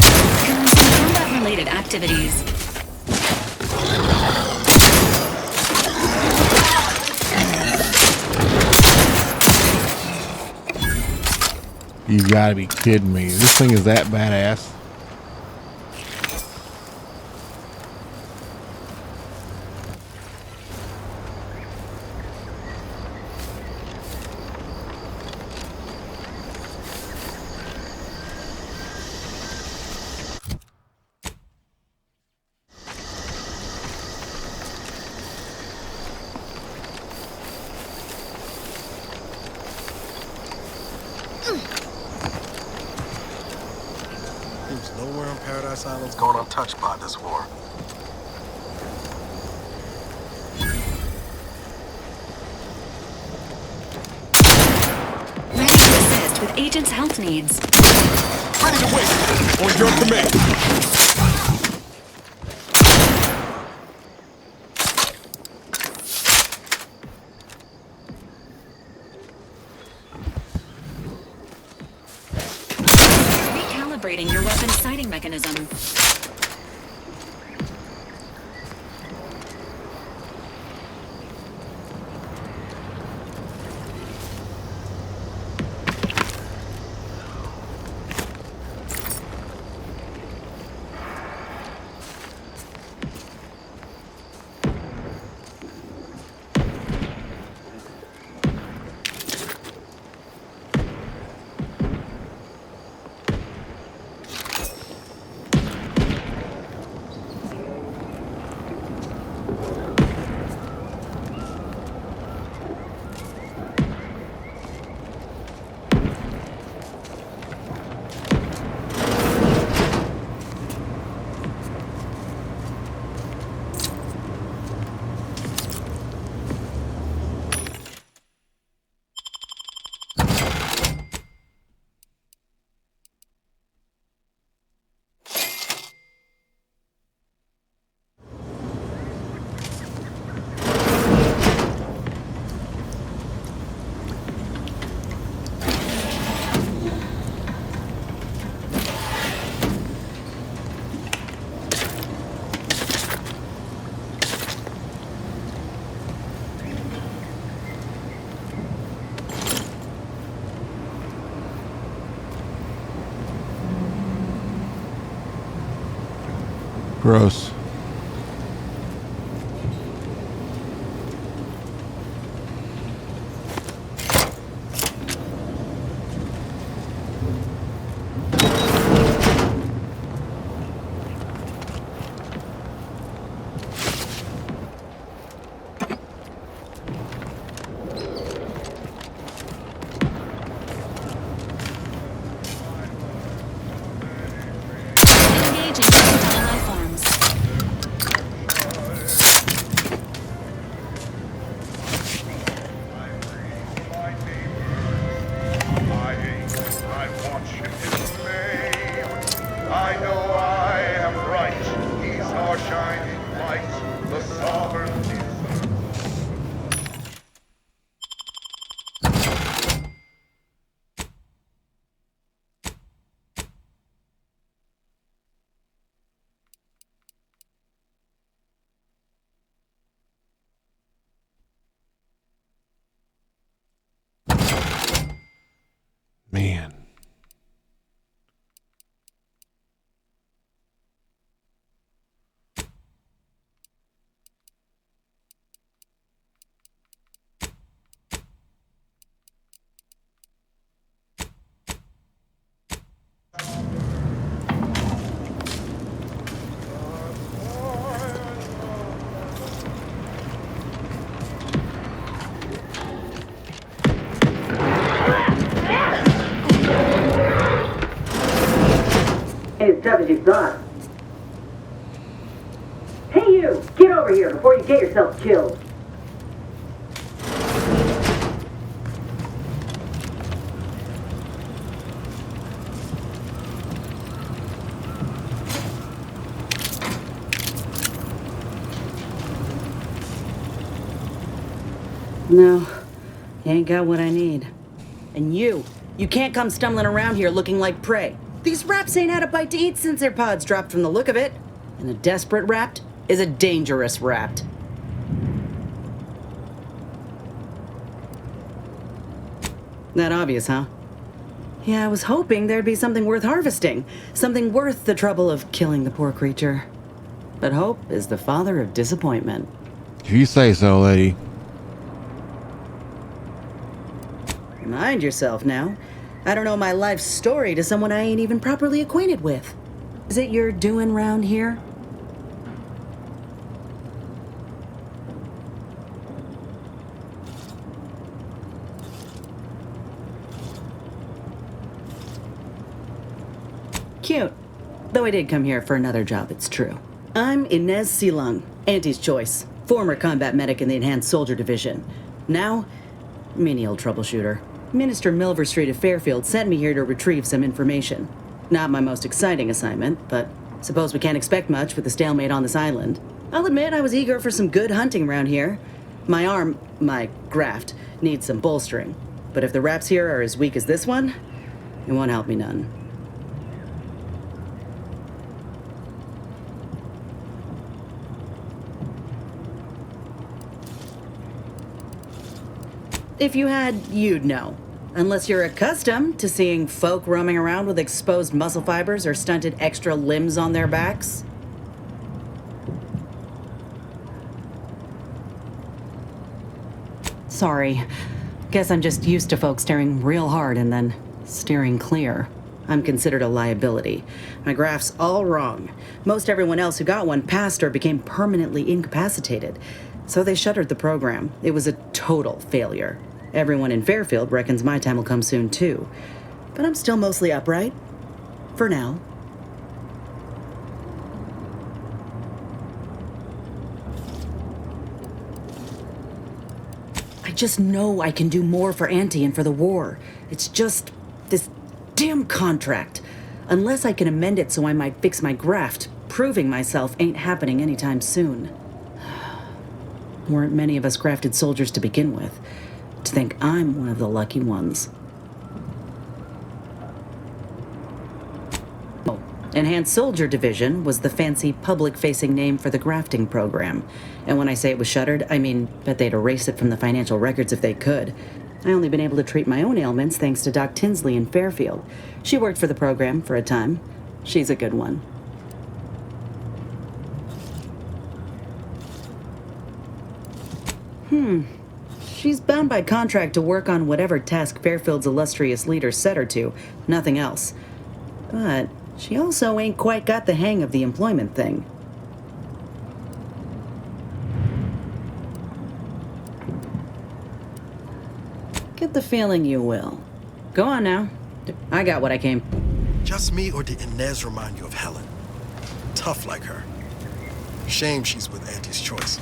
Combat-related activities. You gotta be kidding me. This thing is that badass. Seems nowhere on Paradise Island's gone untouched by this war. Ready to assist with agent's health needs. Ready to wait. On your command. Recalibrating your weapon's sighting mechanism. Gross. Man. As tough as you thought. Hey you! Get over here before you get yourself killed! No, you ain't got what I need. And you can't come stumbling around here looking like prey. These raps ain't had a bite to eat since their pods dropped from the look of it. And a desperate rapt is a dangerous rapt. That obvious, huh? Yeah, I was hoping there'd be something worth harvesting. Something worth the trouble of killing the poor creature. But hope is the father of disappointment. If you say so, lady. Mind yourself now. I don't know my life story to someone I ain't even properly acquainted with. Is it your doing round here? Cute. Though I did come here for another job, it's true. I'm Inez Silung, Auntie's choice. Former combat medic in the Enhanced Soldier Division. Now, menial troubleshooter. Minister Milver Street of Fairfield sent me here to retrieve some information. Not my most exciting assignment, but suppose we can't expect much with the stalemate on this island. I'll admit I was eager for some good hunting around here. My graft, needs some bolstering. But if the raps here are as weak as this one, it won't help me none. If you had, you'd know. Unless you're accustomed to seeing folk roaming around with exposed muscle fibers or stunted extra limbs on their backs. Sorry. Guess I'm just used to folks staring real hard and then steering clear. I'm considered a liability. My graph's all wrong. Most everyone else who got one passed or became permanently incapacitated. So they shuttered the program. It was a total failure. Everyone in Fairfield reckons my time will come soon, too. But I'm still mostly upright. For now. I just know I can do more for Auntie and for the war. It's just this damn contract. Unless I can amend it so I might fix my graft, proving myself ain't happening anytime soon. Weren't many of us grafted soldiers to begin with. To think I'm one of the lucky ones. Oh, Enhanced Soldier Division was the fancy public-facing name for the grafting program. And when I say it was shuttered, I mean bet they'd erase it from the financial records if they could. I only been able to treat my own ailments thanks to Doc Tinsley in Fairfield. She worked for the program for a time. She's a good one. She's bound by contract to work on whatever task Fairfield's illustrious leader set her to, nothing else. But she also ain't quite got the hang of the employment thing. Get the feeling you will. Go on now. I got what I came. Just me, or did Inez remind you of Helen? Tough like her. Shame she's with Auntie's choice.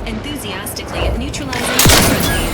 Enthusiastically neutralizing friendlies.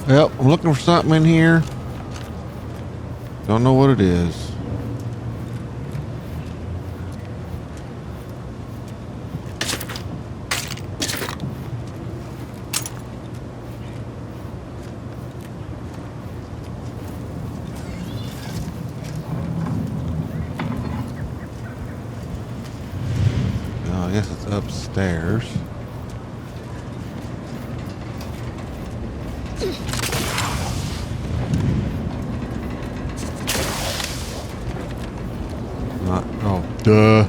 Yep, I'm looking for something in here. Don't know what it is. Oh, I guess it's upstairs. Oh, duh.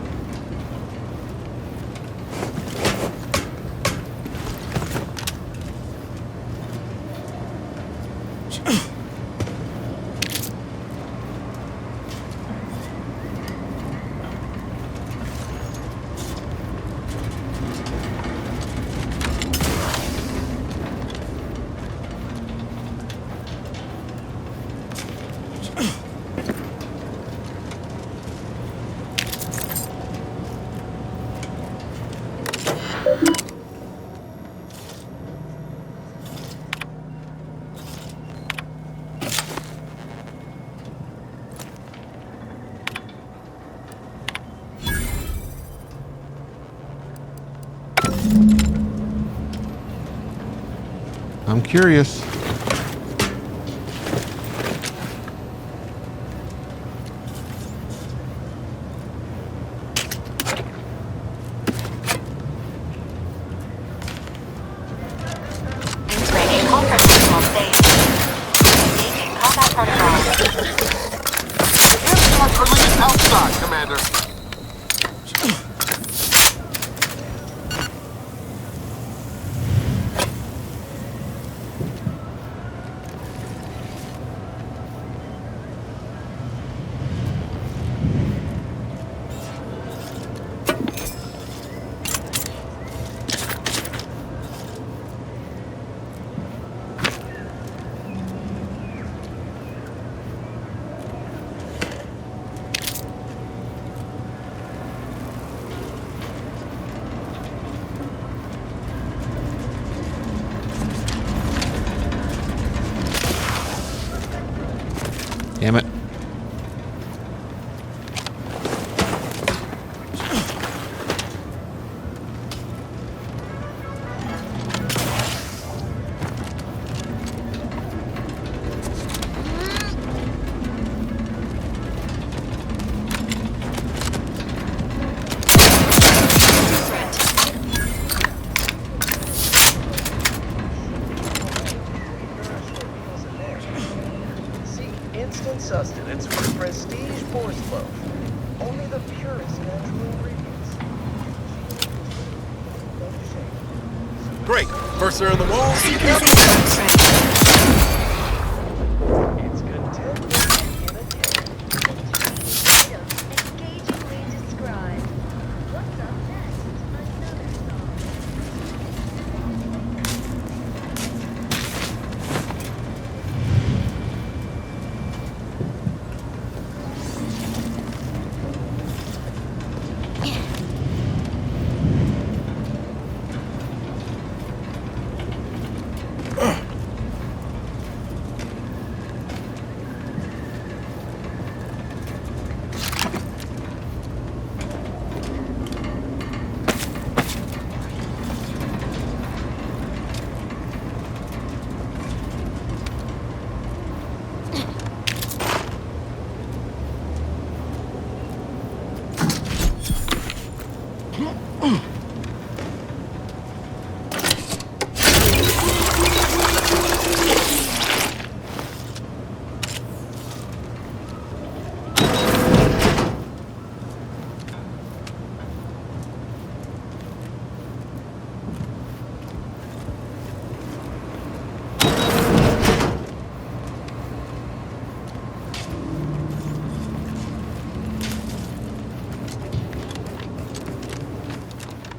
I'm curious. Damn it. Instant sustenance for prestige force loaf. Only the purest natural ingredients. Great. First there on the wall. It's contentment in a can. Engagingly described. What's up next? Another song.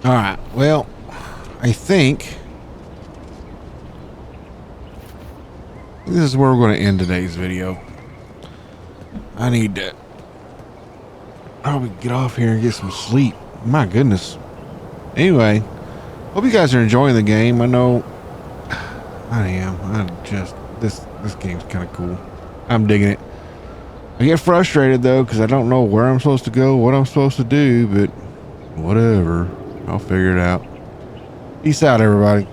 All right. Well, I think this is where we're going to end today's video. I need to probably get off here and get some sleep. My goodness. Anyway, hope you guys are enjoying the game. I know I am. This game's kind of cool. I'm digging it. I get frustrated though because I don't know where I'm supposed to go, what I'm supposed to do, but whatever. I'll figure it out. Peace out, everybody.